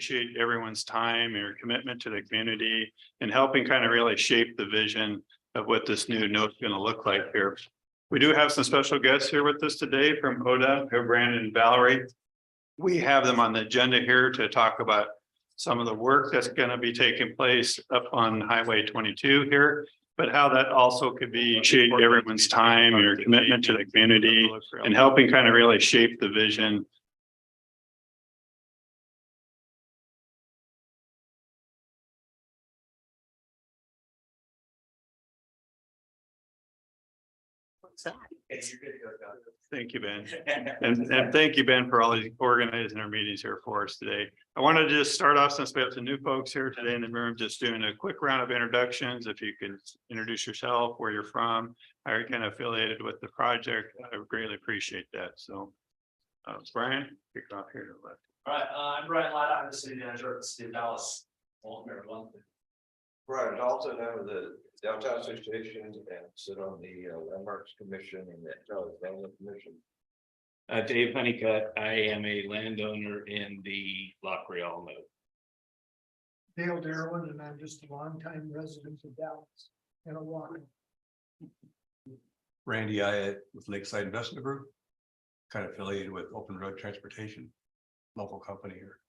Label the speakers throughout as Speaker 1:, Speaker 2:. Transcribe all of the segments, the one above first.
Speaker 1: appreciate everyone's time and your commitment to the community and helping kind of really shape the vision of what this new note's going to look like here. We do have some special guests here with us today from ODA, Brandon and Valerie. We have them on the agenda here to talk about some of the work that's going to be taking place up on Highway 22 here, but how that also could be appreciate everyone's time and your commitment to the community and helping kind of really shape the vision. Thank you, Ben. And thank you, Ben, for all these organizing our meetings here for us today. I wanted to just start off, since we have some new folks here today in the room, just doing a quick round of introductions. If you could introduce yourself, where you're from, how you're kind of affiliated with the project, I would greatly appreciate that. So Brian, kick off here to the left.
Speaker 2: All right, I'm Brian Latta. I'm the city manager of the city of Dallas.
Speaker 3: Brian Dalton, I'm with the Downtown Association and sit on the Landmarks Commission and the Development Commission.
Speaker 4: Dave Honeycutt, I am a landowner in the Creole node.
Speaker 5: Dale Darwin, and I'm just a longtime resident of Dallas and a walker.
Speaker 6: Randy Ayatt with Lakeside Investment Group, kind of affiliated with Open Road Transportation, local company here.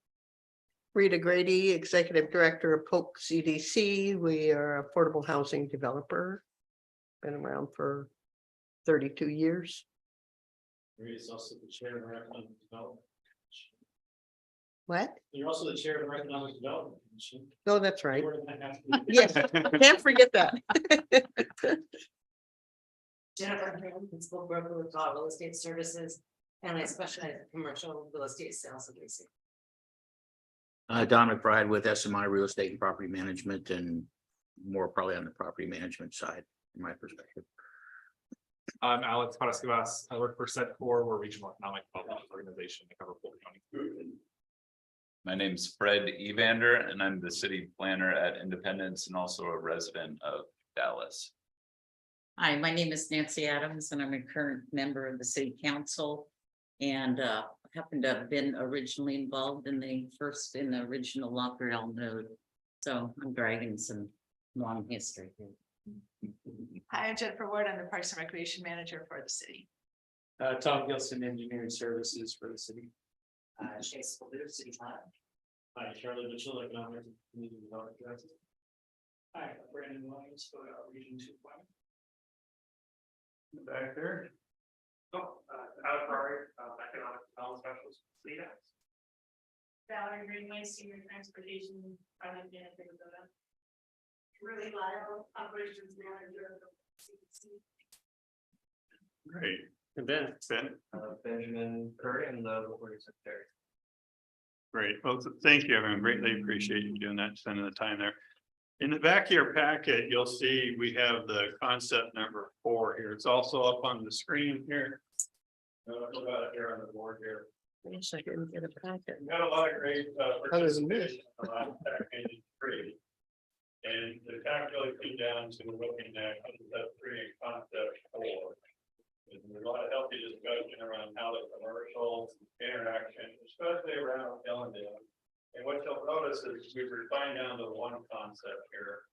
Speaker 7: Rita Grady, Executive Director of Polk CDC. We are an affordable housing developer. Been around for 32 years.
Speaker 2: Rita's also the chair of the Economic Development.
Speaker 7: What?
Speaker 2: You're also the chair of the Economic Development Commission.
Speaker 7: No, that's right.
Speaker 2: Where did that have to be?
Speaker 7: Yes, can't forget that.
Speaker 8: Jennifer, principal broker with Law Real Estate Services, and I specialize in commercial real estate sales and leasing.
Speaker 9: Don McBride with SMI Real Estate and Property Management, and more probably on the property management side, from my perspective.
Speaker 10: I'm Alex Parascavas. I work for SET4. We're a regional economic development organization to cover Polk County.
Speaker 11: My name's Fred Evander, and I'm the city planner at Independence and also a resident of Dallas.
Speaker 8: Hi, my name is Nancy Adams, and I'm a current member of the city council, and happen to have been originally involved in the original Creole node. So I'm dragging some long history here.
Speaker 12: Hi, I'm Jennifer Ward. I'm the Parks and Recreation Manager for the city.
Speaker 2: Tom Gilson, Engineering Services for the city.
Speaker 8: Chase Spalooh, City Planner.
Speaker 2: Hi, Charlie Mitchell, Economic and Community Development Director. Hi, Brandon Williams, Region 2 Planner.
Speaker 1: Back there.
Speaker 2: Out Economic Development Specialist, Lead.
Speaker 12: Valerie Greenway, Senior Transportation Project Manager of the Really Lyle, Operations Manager of CDC.
Speaker 1: Great.
Speaker 2: And Ben.
Speaker 3: Benjamin Curry and the Recording Secretary.
Speaker 1: Great. Well, thank you, everyone. Greatly appreciate you doing that, spending the time there. In the back of your packet, you'll see we have the concept number 4 here. It's also up on the screen here. Look about it here on the board here.
Speaker 7: I wish I didn't get a packet.
Speaker 1: We've got a lot of great participation in the last package 3. And the calculation came down to looking at concept 3 and concept 4. And there's a lot of healthy discussion around how the commercial interaction, especially around Ellendale. And what you'll notice is we refined down to one concept here.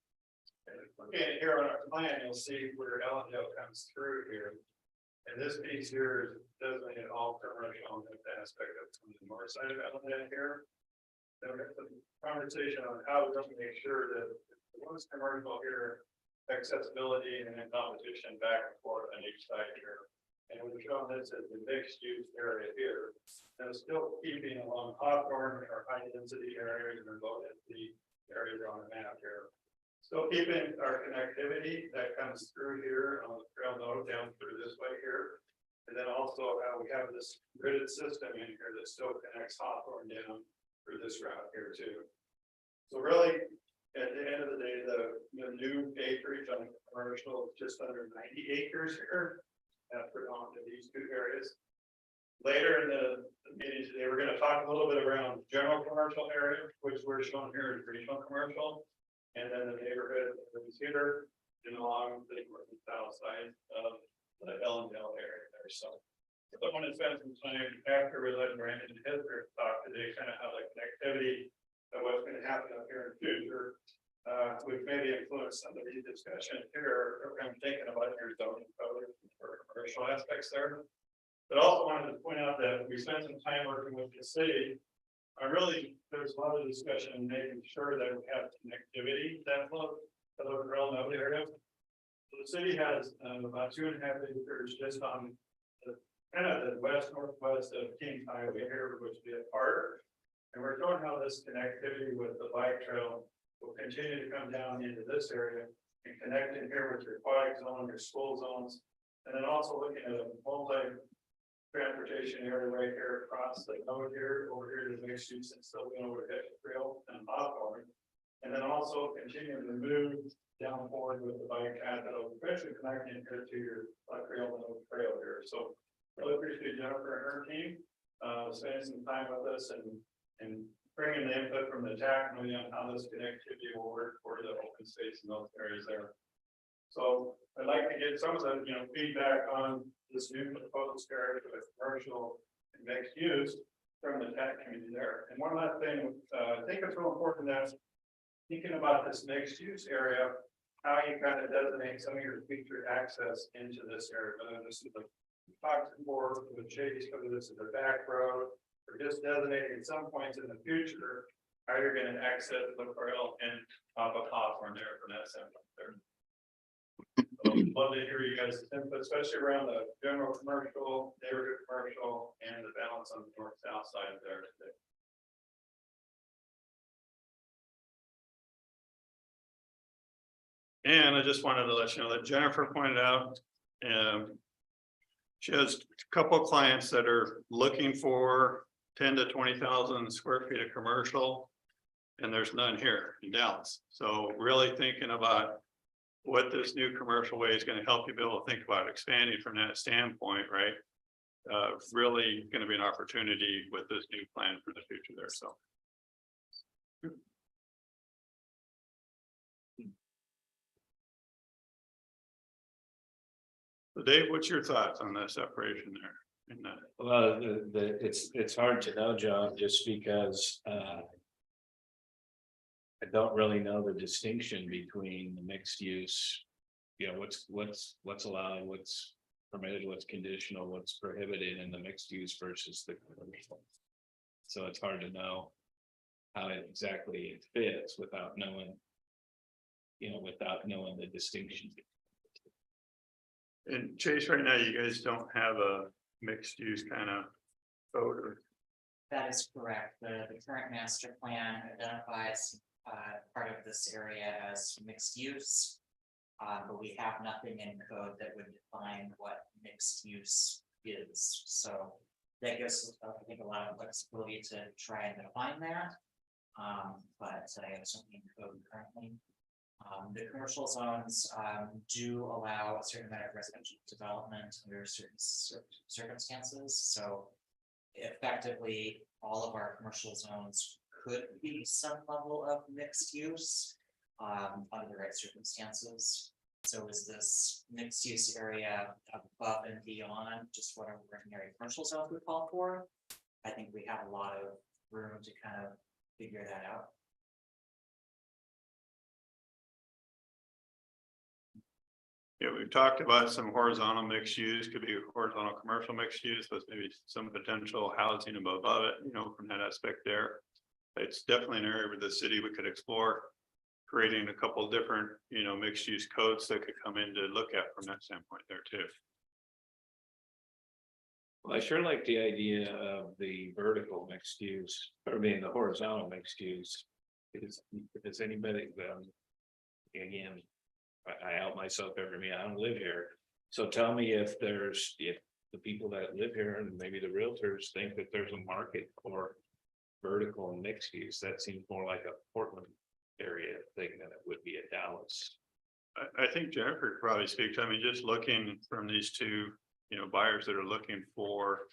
Speaker 1: And looking here on our plan, you'll see where Ellendale comes through here. And this piece here is designated all commercial on this aspect of the north side of Ellendale here. Then we have some conversation on how we're going to make sure that the most commercial here, accessibility and then competition back and forth on each side here. And we've shown this as the mixed use area here. And it's still keeping along Hawthorne or high density areas and low density areas on the map here. Still keeping our connectivity that comes through here on the trail node down through this way here. And then also how we have this gridded system in here that still connects Hawthorne down through this route here too. So really, at the end of the day, the new acreage on the commercial is just under 90 acres here. Predominantly these 2 areas. Later in the meeting today, we're going to talk a little bit around general commercial area, which we're showing here as regional commercial, and then the neighborhood is here and along the north and south side of the Ellendale area there. So I want to spend some time after we let Brandon and Heather talk today, kind of how the connectivity of what's gonna happen up here in the future. We've maybe influenced some of these discussions here, I'm thinking about your zoning code for commercial aspects there. But also wanted to point out that we spent some time working with the city. There's a lot of discussion in making sure that we have connectivity that flow to the real node area. So the city has about 2.5 acres just on the kind of the west northwest of King Highway here, which would be a park. And we're showing how this connectivity with the bike trail will continue to come down into this area and connect in here with your aquatic zone, your school zones. And then also looking at a transportation area right here across the node here, over here to the mixed use and still going over to Creole and Hawthorne. And then also continuing to move down forward with the bike path that will eventually connecting here to your Creole and trail here. So really appreciate Jennifer and her team spending some time with us and bringing the input from the TAC committee on how this connectivity will work for the open space in those areas there. So I'd like to get some of the feedback on this new proposed area for the commercial and mixed use from the TAC community there. And one last thing, I think it's real important that thinking about this mixed use area, how you kind of designate some of your featured access into this area, whether this is the toxic board, the chase, whether this is the back road, or just designating at some points in the future how you're going to access the Creole and off of Hawthorne there from that standpoint there. So love to hear you guys' input, especially around the general commercial, neighborhood commercial, and the balance on the north-south side there today. And I just wanted to let you know that Jennifer pointed out, she has a couple of clients that are looking for 10 to 20,000 square feet of commercial, and there's none here in Dallas. So really thinking about what this new commercial way is going to help you be able to think about expanding from that standpoint, right? Really going to be an opportunity with this new plan for the future there. So. So Dave, what's your thoughts on that separation there?
Speaker 4: Well, it's hard to know, John, just because I don't really know the distinction between the mixed use. What's allowed, what's permitted, what's conditional, what's prohibited in the mixed use versus the commercial. So it's hard to know how exactly it fits without knowing, the distinction.
Speaker 1: And Chase, right now, you guys don't have a mixed use kind of code.
Speaker 13: That is correct. The current master plan identifies part of this area as mixed use. But we have nothing in code that would define what mixed use is. So that gives us, I think, a lot of flexibility to try and define that. But I have something in code currently. The commercial zones do allow a certain amount of residential development under certain circumstances. So effectively, all of our commercial zones could be some level of mixed use under the right circumstances. So is this mixed use area above and beyond just what our ordinary commercial zones would call for? I think we have a lot of room to kind of figure that out.
Speaker 1: Yeah, we've talked about some horizontal mixed use, could be horizontal commercial mixed use, but maybe some potential housing above it, from that aspect there. It's definitely an area where the city we could explore creating a couple of different, mixed use codes that could come in to look at from that standpoint there too.
Speaker 4: Well, I sure like the idea of the vertical mixed use, the horizontal mixed use. Is anybody, again, I out myself every meeting. I don't live here. So tell me if the people that live here and maybe the realtors think that there's a market for vertical and mixed use. That seems more like a Portland area thing than it would be a Dallas.
Speaker 1: I think Jennifer could probably speak to, just looking from these two, buyers that are looking for,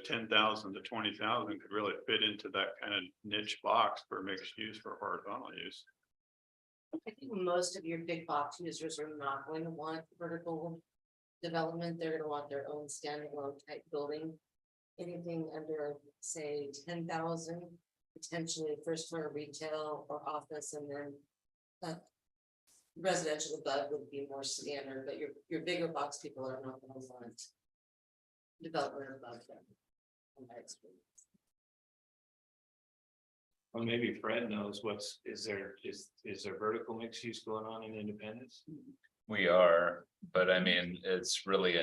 Speaker 1: 10,000 to 20,000 could really fit into that kind of niche box for mixed use for horizontal use.
Speaker 14: I think most of your big box users are not going to want vertical development. They're going to want their own standalone type building. Anything under, say, 10,000 potentially first floor retail or office and then. Residential above would be more standard, but your bigger box people are not gonna want. Development above them. in my experience.
Speaker 4: Well, maybe Fred knows is there vertical mixed use going on in Independence?
Speaker 11: We are, but I mean, it's really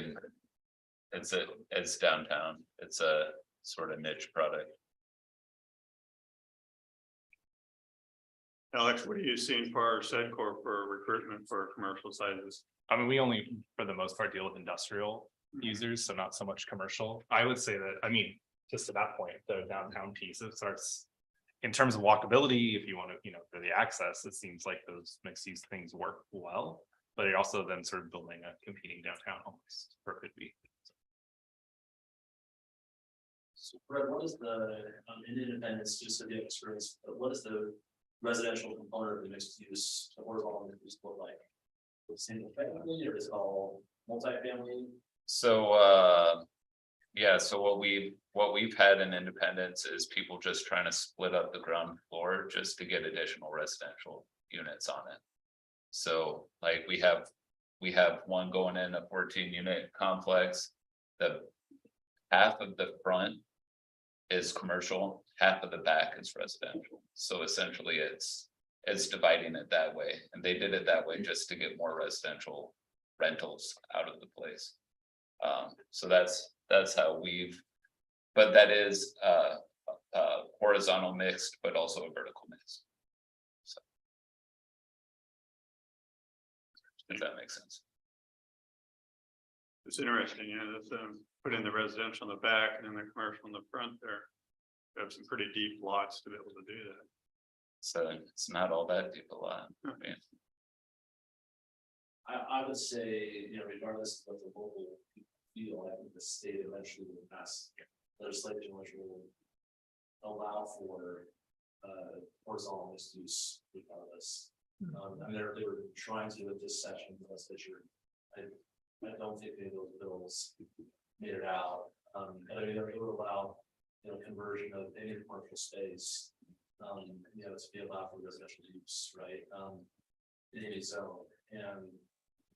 Speaker 11: it's downtown. It's a sort of niche product.
Speaker 1: Alex, what are you seeing for our Sedcor for recruitment for commercial sizes?
Speaker 10: I mean, we only, for the most part, deal with industrial users, so not so much commercial. I would say that, I mean, just to that point, the downtown piece, it starts. In terms of walkability, if you want to, for the access, it seems like those mixed use things work well. But it also then sort of building a competing downtown almost, or could be.
Speaker 2: So Brett, what is the, in Independence, just so you have experience, but what is the residential component of the mixed use, the horizontal mixed use look like? Single family, or is it all multifamily?
Speaker 11: So yeah, so what we've had in Independence is people just trying to split up the ground floor just to get additional residential units on it. So like we have one going in a 14-unit complex. The half of the front is commercial, half of the back is residential. So essentially it's dividing it that way, and they did it that way just to get more residential rentals out of the place. So that's how but that is horizontal mixed, but also a vertical mix. So if that makes sense.
Speaker 1: It's interesting, yeah, that's put in the residential in the back and then the commercial in the front there. We have some pretty deep lots to be able to do that.
Speaker 11: So it's not all that deep a lot. I mean,
Speaker 2: I would say, regardless of what the local people feel, I think the state eventually will pass legislation which will allow for horizontal mixed use regardless. And they were trying to with this section of the legislature. I don't think any of those bills made it out. But I mean, it would allow, conversion of any commercial space, to be allowed for residential use, right? In any zone. And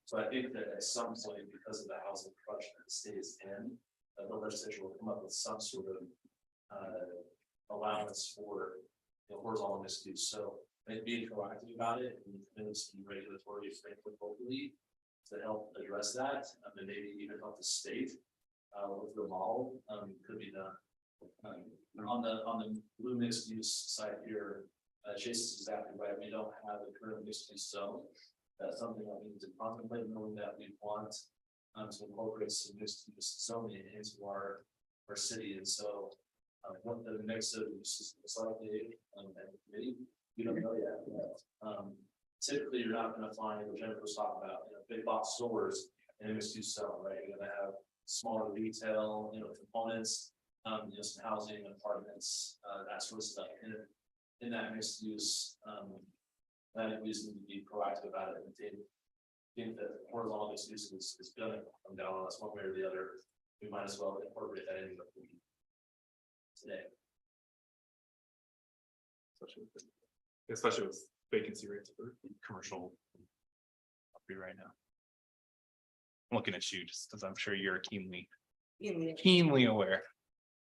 Speaker 2: so I think that at some point, because of the housing crunch that the state is in, the legislature will come up with some sort of allowance for horizontal mixed use. So maybe being proactive about it and committing some regulatory framework locally to help address that, and maybe even help the state with the model could be done. On the blue mixed use side here, Chase is exactly right. We don't have a current mixed use zone. That's something that we need to contemplate, knowing that we want to incorporate some mixed use zoning into our city. And so what the mix of uses looks like, and committee, we don't know yet. Typically, you're not going to find what Jennifer was talking about, big box stores in a mixed use zone, right? You're going to have smaller retail, components, some housing, apartments, that sort of stuff in that mixed use. I think we just need to be proactive about it and think that horizontal mixed use is gonna come down on us one way or the other. We might as well incorporate that into the today.
Speaker 10: Especially with vacancy rates for commercial property right now. I'm looking at you just because I'm sure you're keenly aware.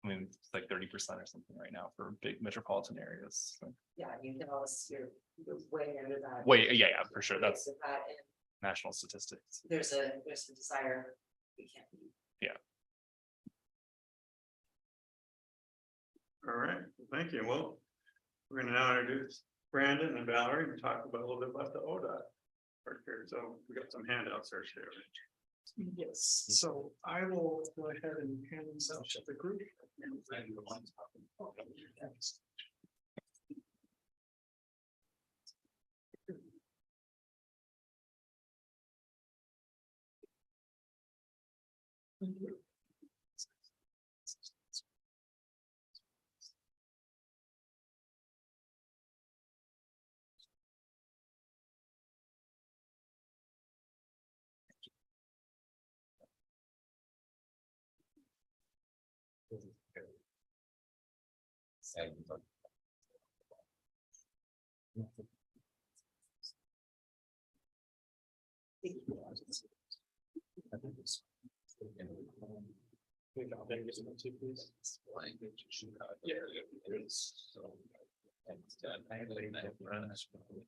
Speaker 10: I mean, it's like 30% or something right now for big metropolitan areas. So.
Speaker 14: Yeah, you know, you're way under that.
Speaker 10: Wait, yeah, for sure. That's
Speaker 14: And
Speaker 10: national statistics.
Speaker 14: there's a desire we can't meet.
Speaker 10: Yeah.
Speaker 1: All right, thank you. Well, we're gonna now introduce Brandon and Valerie and talk about a little bit about the ODOT. Right here. So we got some handouts there too.
Speaker 5: Yes, so I will go ahead and hand these out to the group.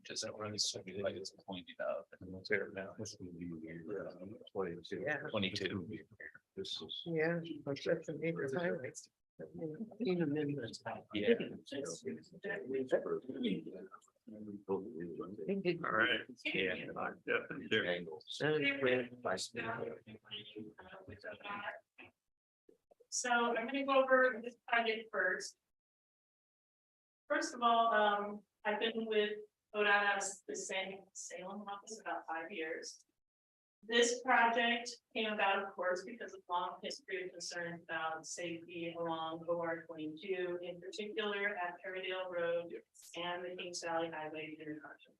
Speaker 11: Just like it's pointed out.
Speaker 7: Yeah.
Speaker 11: 22.
Speaker 3: This is.
Speaker 7: Yeah, that's a major highway. Seen them in the-
Speaker 11: Yeah.
Speaker 7: They did-
Speaker 4: All right. Yeah.
Speaker 12: So I'm gonna go over this project first. First of all, I've been with ODOT as the Salem office about 5 years. This project came about, of course, because of long history of concerns about safety along OR 22, in particular at Perrydale Road and the Kings Valley Highway intersection.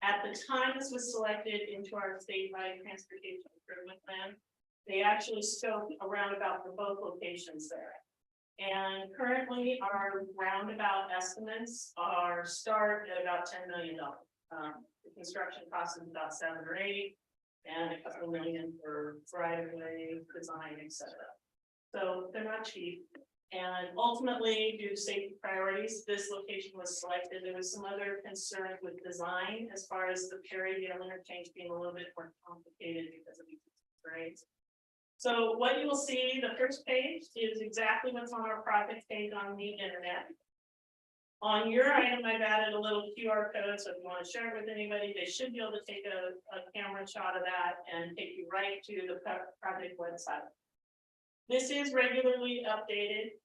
Speaker 12: At the time this was selected into our statewide transportation improvement plan, they actually scoped a roundabout for both locations there. And currently our roundabout estimates are start at about $10 million. The construction cost is about 7 or 8, and a couple million for right of way design, etc. So they're not cheap. And ultimately, due to safety priorities, this location was selected. There was some other concern with design as far as the Perrydale interchange being a little bit more complicated because of these grades. So what you will see, the first page is exactly what's on our project page on the internet. On your item, I've added a little QR code, so if you want to share it with anybody, they should be able to take a camera shot of that and take you right to the project website. This is regularly updated.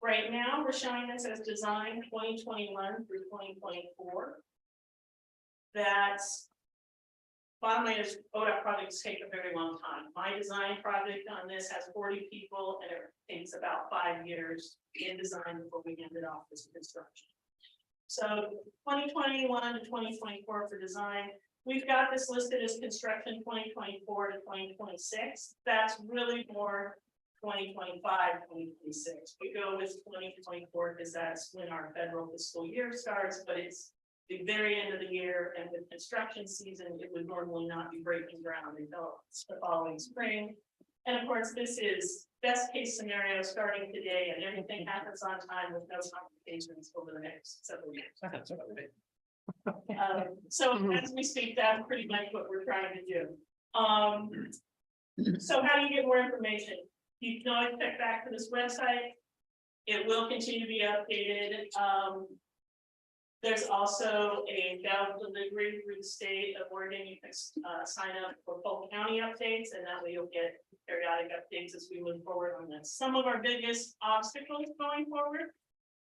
Speaker 12: Right now, we're showing this as design 2021 through 2024. That's bottom line is ODOT projects take a very long time. My design project on this has 40 people and it takes about 5 years in design before we hand it off as construction. So 2021 to 2024 for design. We've got this listed as construction 2024 to 2026. That's really more 2025, 2026. We go with 2024 because that's when our federal fiscal year starts, but it's the very end of the year, and with construction season, it would normally not be breaking ground until the following spring. And of course, this is best case scenario starting today, and everything happens on time with no complications over the next several years. So as we speak, that's pretty much what we're trying to do. So how do you get more information? You can always check back to this website. It will continue to be updated. There's also a ballot delivery through the state of Oregon. You can sign up for Polk County updates, and that way you'll get periodic updates as we move forward on this. Some of our biggest obstacles going forward,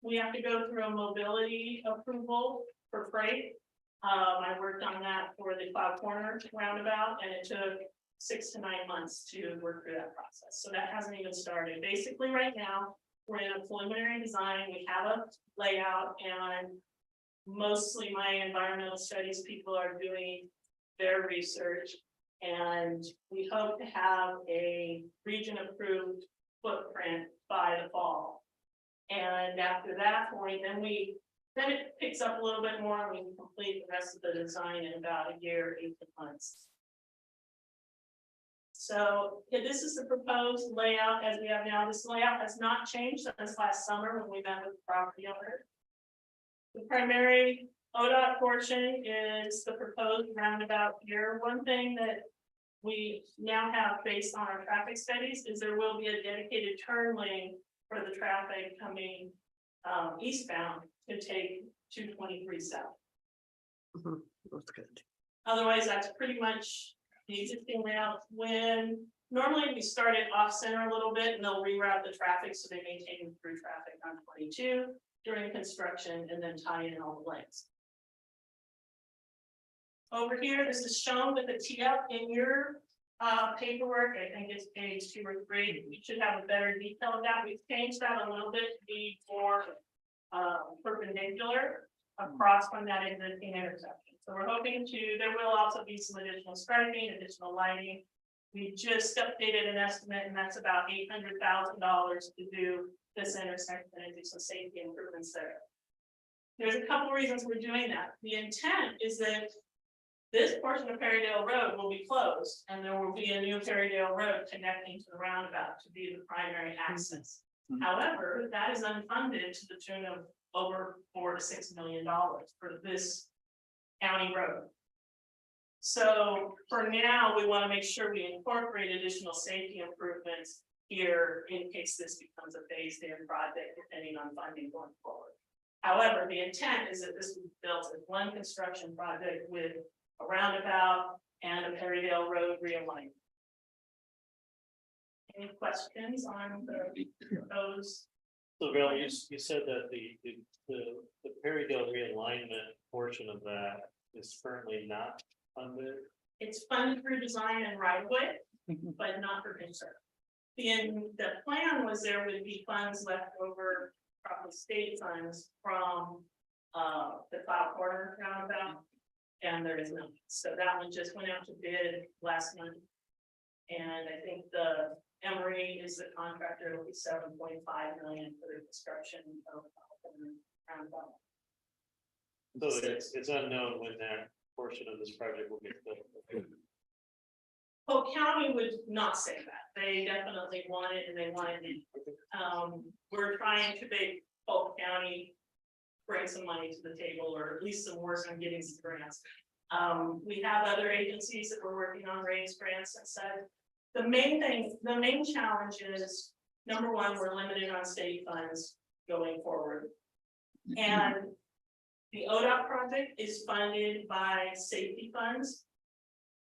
Speaker 12: we have to go through a mobility approval for freight. I worked on that for the Cloud Corner roundabout, and it took 6 to 9 months to work through that process. So that hasn't even started. Basically, right now, we're in a preliminary design. We have a layout, and mostly my environmental studies people are doing their research, and we hope to have a region approved footprint by the fall. And after that point, then it picks up a little bit more, and we can complete the rest of the design in about a year, 18 months. So yeah, this is the proposed layout as we have now. This layout has not changed since last summer when we met with the property owner. The primary ODOT portion is the proposed roundabout here. One thing that we now have based on our traffic studies is there will be a dedicated turn lane for the traffic coming eastbound to take 223 south.
Speaker 7: That's good.
Speaker 12: Otherwise, that's pretty much the existing layout. When normally we start it off center a little bit and they'll reroute the traffic so they maintain through traffic on 22 during construction and then tie in all the lanes. Over here, this is shown with the tee up in your paperwork. I think it's page 2 or 3. We should have a better detail of that. We've changed that a little bit to be more perpendicular across from that existing intersection. So we're hoping there will also be some additional striping, additional lighting. We just updated an estimate, and that's about $800,000 to do this intersection and do some safety improvements there. There's a couple reasons we're doing that. The intent is that this portion of Perrydale Road will be closed and there will be a new Perrydale Road connecting to the roundabout to be the primary access. However, that is unfunded to the tune of over $4 to $6 million for this county road. So for now, we want to make sure we incorporate additional safety improvements here in case this becomes a phased in project, depending on funding going forward. However, the intent is that this will be built as one construction project with a roundabout and a Perrydale Road realignment. Any questions on those?
Speaker 1: So Bill, you said that the Perrydale realignment portion of that is currently not funded.
Speaker 12: It's funded through design and right of way, but not for concern. The plan was there would be funds left over, probably state funds from the cloud corner roundabout. And there is none. So that one just went out to bid last month. And I think the Emory is the contractor, it'll be $7.5 million for the construction of the roundabout.
Speaker 1: So it's unknown when that portion of this project will get built.
Speaker 12: Polk County would not say that. They definitely want it and they want it. We're trying to make Polk County bring some money to the table, or at least some work on getting some grants. We have other agencies that we're working on raise grants and said. The main challenge is, number one, we're limited on state funds going forward. And the ODOT project is funded by safety funds,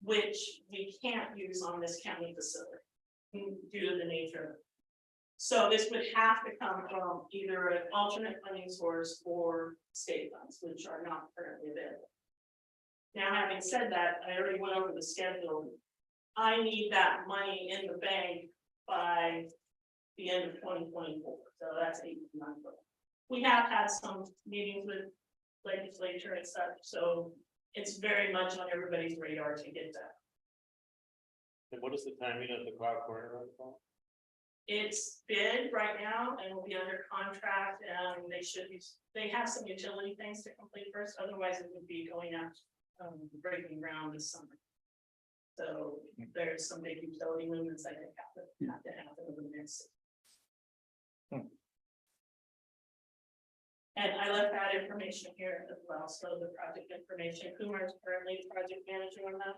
Speaker 12: which we can't use on this county facility due to the nature of it. So this would have to come from either an alternate funding source or state funds, which are not currently available. Now, having said that, I already went over the schedule. I need that money in the bank by the end of 2024. So that's 18 months. We have had some meetings with legislature and such, so it's very much on everybody's radar to get that.
Speaker 1: And what is the timing of the cloud corner roundabout?
Speaker 12: It's bid right now and will be under contract, and they have some utility things to complete first, otherwise it would be going out breaking ground this summer. So there's some big utility movements that have to happen over the next. And I left that information here as well, so the project information. Kumar is currently the project manager on that.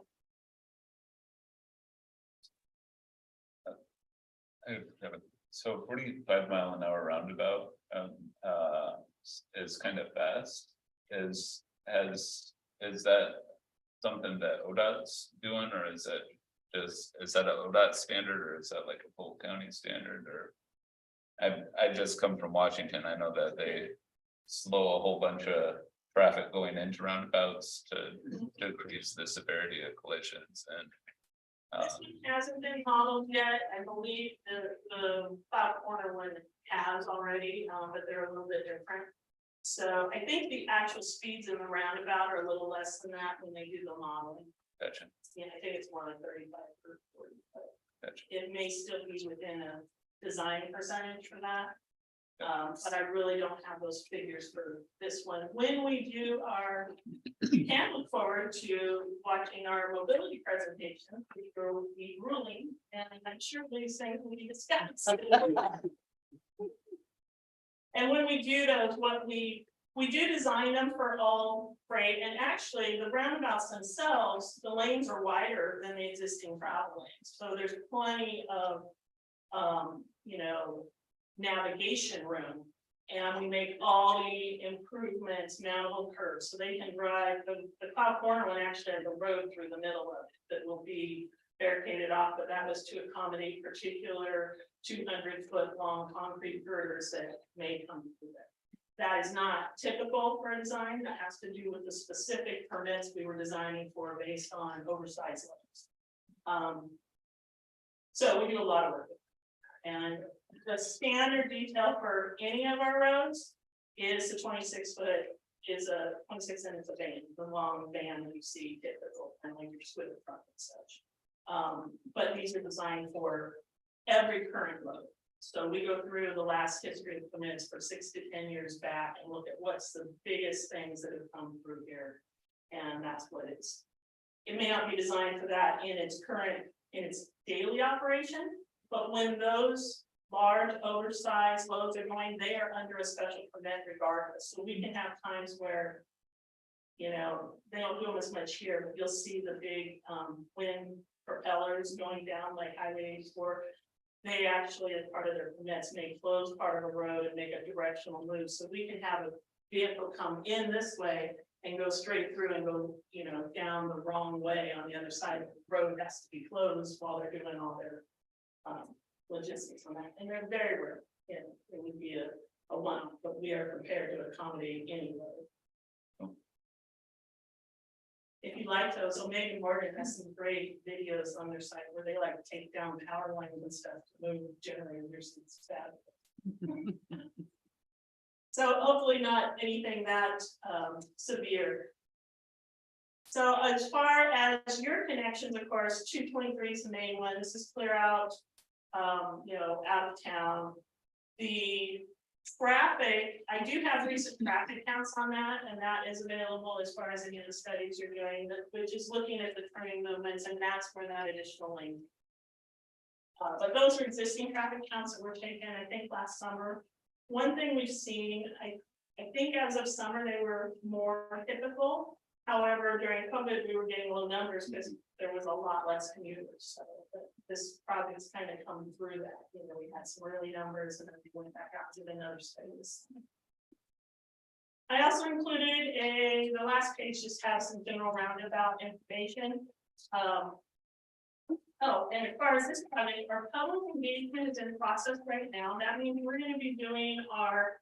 Speaker 11: So 45-mile-an-hour roundabout is kind of fast. Is that something that ODOT's doing, or is that a ODOT standard, or is that like a Polk County standard? Or I just come from Washington. I know that they slow a whole bunch of traffic going into roundabouts to reduce the severity of collisions. And
Speaker 12: this hasn't been modeled yet. I believe the cloud corner one has already, but they're a little bit different. So I think the actual speeds in the roundabout are a little less than that when they do the modeling.
Speaker 11: Gotcha.
Speaker 12: Yeah, I think it's more like 35 or 40.
Speaker 11: Gotcha.
Speaker 12: It may still be within a design percentage for that. But I really don't have those figures for this one. When we do you can look forward to watching our mobility presentation, which will be ruling, and I'm sure these things will be discussed. And when we do those, we do design them for all freight, and actually the roundabouts themselves, the lanes are wider than the existing travel lanes. So there's plenty of, navigation room. And we make all the improvements mountable curves, so they can drive, the cloud corner one actually has a road through the middle of it that will be barricaded off, but that was to accommodate particular 200-foot long concrete girders that may come through there. That is not typical for a design. That has to do with the specific permits we were designing for based on oversized lanes. So we do a lot of work. And the standard detail for any of our roads is the 26-foot, is a 26 and it's a van, the long van that you see typical, and like your split front and such. But these are designed for every current road. So we go through the last history of permits for 6 to 10 years back and look at what's the biggest things that have come through here. And that's what it may not be designed for that in its daily operation, but when those large oversized loads are going, they are under a special permit regardless. So we can have times where, you know, they don't do them as much here, but you'll see the big wind propellers going down like Highway 84. They actually, as part of their permits, may close part of a road and make a directional move. So we can have a vehicle come in this way and go straight through and go, you know, down the wrong way on the other side of the road has to be closed while they're doing all their logistics on that. And they're very rare. Yeah, it would be a one, but we are prepared to accommodate any road. If you like those, so Megan Morgan has some great videos on their site where they like take down power lines and stuff to move generators and stuff. So hopefully not anything that severe. So as far as your connections, of course, 223 is the main one. This is clear out, you know, out of town. The traffic, I do have recent traffic counts on that, and that is available as far as any of the studies you're doing, which is looking at the turning movements, and that's where that additional lane. But those are existing traffic counts that were taken, I think, last summer. One thing we've seen, I think as of summer, they were more typical. However, during COVID, we were getting low numbers because there was a lot less commuters. So this project's kind of come through that. You know, we had some early numbers and then we went back out to the other studies. I also included the last page just has some general roundabout information. Oh, and as far as this project, our public engagement is in process right now. That means we're going to be doing our,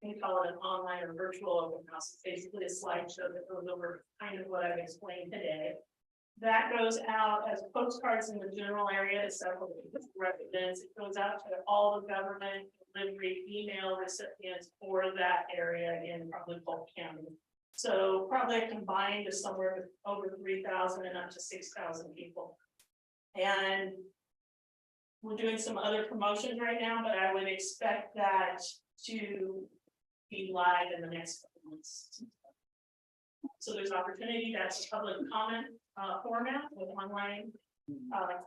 Speaker 12: we call it an online or virtual open house. It's basically a slideshow that goes over kind of what I've explained today. That goes out as postcards in the general area to several residents. It goes out to all the government delivery email recipients for that area in probably Polk County. So probably combined is somewhere with over 3,000 and up to 6,000 people. And we're doing some other promotions right now, but I would expect that to be live in the next couple months. So there's opportunity, that's a public comment format with online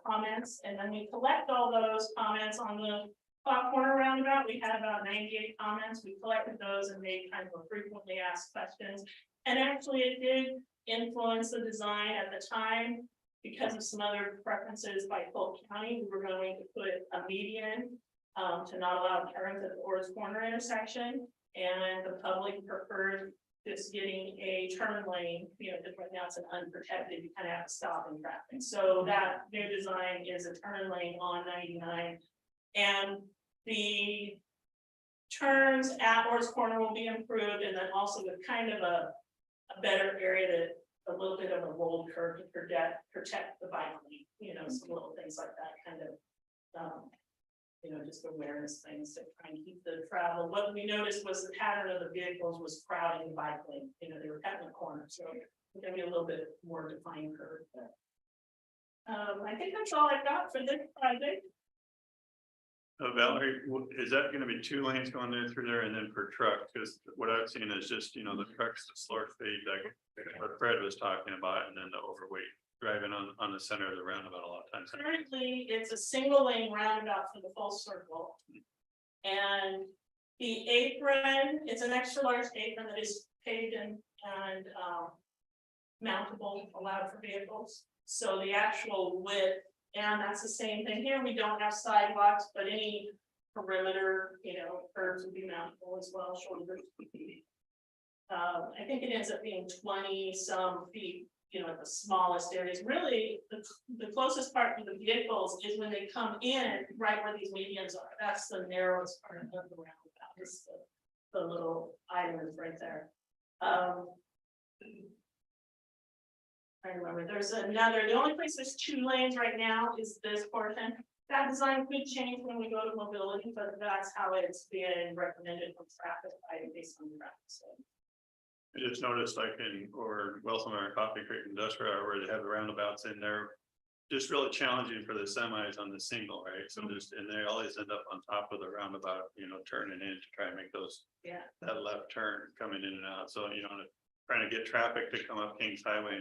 Speaker 12: comments, and then we collect all those comments on the top corner roundabout. We had about 98 comments. We collected those and made kind of a frequently asked questions. And actually it did influence the design at the time because of some other preferences by Polk County. We were going to put a median to not allow turns at the Orr's Corner intersection. And the public preferred just getting a turn lane, you know, because right now it's an unprotected, you kind of have to stop in traffic. So that new design is a turn lane on 99. And the turns at Orr's Corner will be improved, and then also with kind of a better area that a little bit of a rolled curve to protect the bike lane, you know, some little things like that kind of, you know, just awareness things to try and keep the travel. What we noticed was the pattern of the vehicles was crowding the bike lane, you know, they were cutting the corner, so it's gonna be a little bit more defined curve. But, I think that's all I got for this project.
Speaker 1: Valerie, is that gonna be 2 lanes going there through there and then for trucks? Because what I've seen is just, you know, the trucks, the slower speed, like what Fred was talking about, and then the overweight driving on the center of the roundabout a lot of times.
Speaker 12: Currently, it's a single lane roundabout for the full circle. And the apron, it's an extra large apron that is paved and mountable, allowed for vehicles. So the actual width, and that's the same thing here. We don't have sidewalks, but any perimeter, you know, curbs would be mountable as well, shorter. I think it ends up being 20 some feet, you know, at the smallest areas. Really, the closest part for the vehicles is when they come in, right where these medians are. That's the narrowest part of the roundabout, is the little island right there. I remember there's another, the only place there's 2 lanes right now is this portion. That design could change when we go to mobility, but that's how it's being recommended from traffic based on traffic. So.
Speaker 1: I just noticed like in, or Wilson or Coffee Creek Industrial, where they have the roundabouts in there, just really challenging for the semis on the single, right? So there's, and they always end up on top of the roundabout, you know, turning in to try and make those,
Speaker 12: Yeah.
Speaker 1: that left turn coming in and out. So, you know, trying to get traffic to come up Kings Highway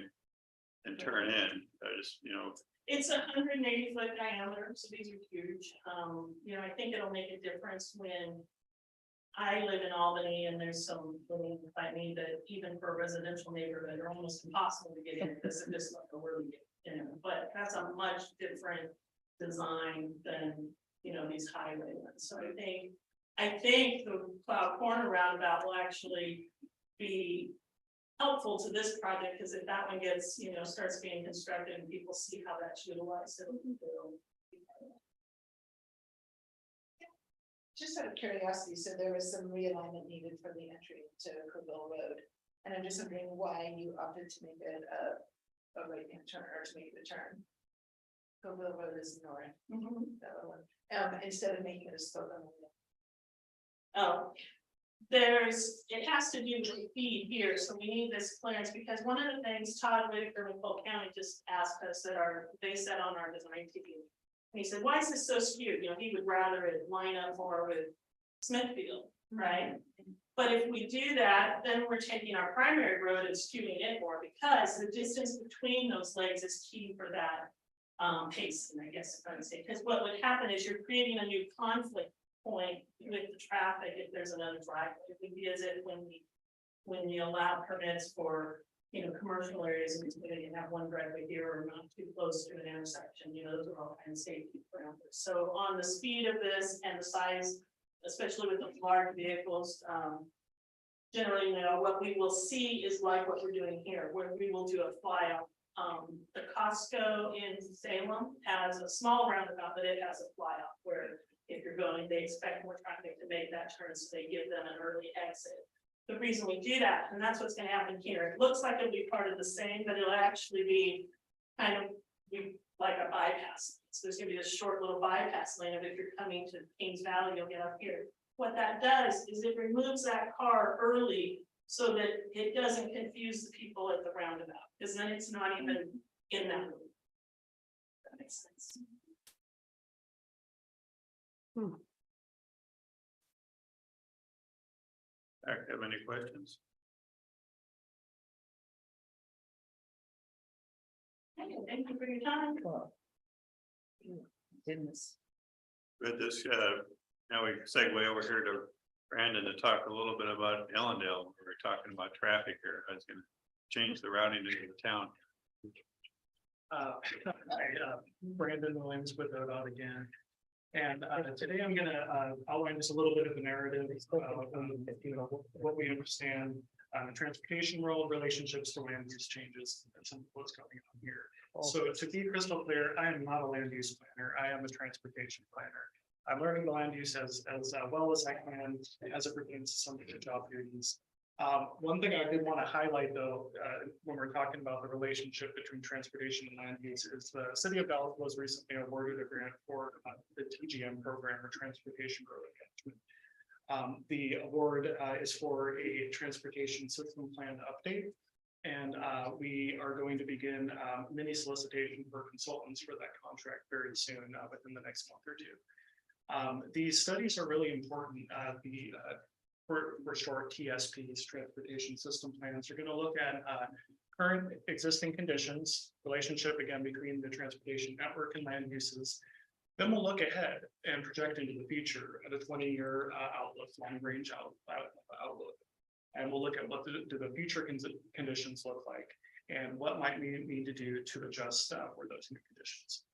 Speaker 1: and turn in, just, you know,
Speaker 12: It's 180-foot diameter, so these are huge. You know, I think it'll make a difference when I live in Albany and there's some living by me that even for a residential neighborhood are almost impossible to get in because of this like a really get in. But that's a much different design than, you know, these highway ones. So I think the Cloud Corner roundabout will actually be helpful to this project, because if that one gets, you know, starts being constructed and people see how that's utilized, it'll.
Speaker 15: Just out of curiosity, so there was some realignment needed for the entry to Creole Road. And I'm just wondering why you opted to make it a right hand turn or to make it a turn. Creole Road is north, that other one, instead of making it a spoke on the.
Speaker 12: Oh, it has to do with the feed here, so we need this clearance, because one of the things Todd Whitaker with Polk County just asked us they said on our design team. And he said, why is this so skewed? You know, he would rather it line up more with Smithfield, right? But if we do that, then we're taking our primary road and skewing it more, because the distance between those legs is key for that pacing, I guess, if I would say. Because what would happen is you're creating a new conflict point with the traffic if there's another driveway. It would be as if when we allow permits for, you know, commercial areas in the community and have one driveway here or not too close to an intersection, you know, those are all kind of safety parameters. So on the speed of this and the size, especially with the large vehicles, generally, you know, what we will see is like what we're doing here, where we will do a flyout. The Costco in Salem has a small roundabout, but it has a flyout where if you're going, they expect more traffic to make that turn, so they give them an early exit. The reason we do that, and that's what's going to happen here, it looks like it'll be part of the same, but it'll actually be kind of like a bypass. So there's going to be this short little bypass lane of if you're coming to Kings Valley, you'll get up here. What that does is it removes that car early so that it doesn't confuse the people at the roundabout, because then it's not even in that room. That makes sense.
Speaker 1: Eric, have any questions?
Speaker 12: Thank you for your time.
Speaker 7: Goodness.
Speaker 1: With this, now we segue over here to Brandon to talk a little bit about Ellendale. We were talking about traffic here. I was gonna change the routing into the town.
Speaker 16: Brandon Williams with ODOT again. And today I'm gonna outline just a little bit of the narrative of you know, what we understand on the transportation world, relationships to land use changes, and some of what's going on here. So to be crystal clear, I am not a land use planner. I am a transportation planner. I'm learning the land use as well as I can as it pertains to some of the job duties. One thing I did want to highlight though, when we're talking about the relationship between transportation and land use, is the city of Dallas was recently awarded a grant for the TGM program, or Transportation Growth Management. The award is for a transportation system plan update. And we are going to begin mini solicitation for consultants for that contract very soon, within the next month or two. These studies are really important. For short TSPs, transportation system plans, are going to look at current existing conditions, relationship again between the transportation network and land uses. Then we'll look ahead and project into the future at a 20-year outlook, long range outlook. And we'll look at what do the future conditions look like and what might we need to do to adjust for those new conditions.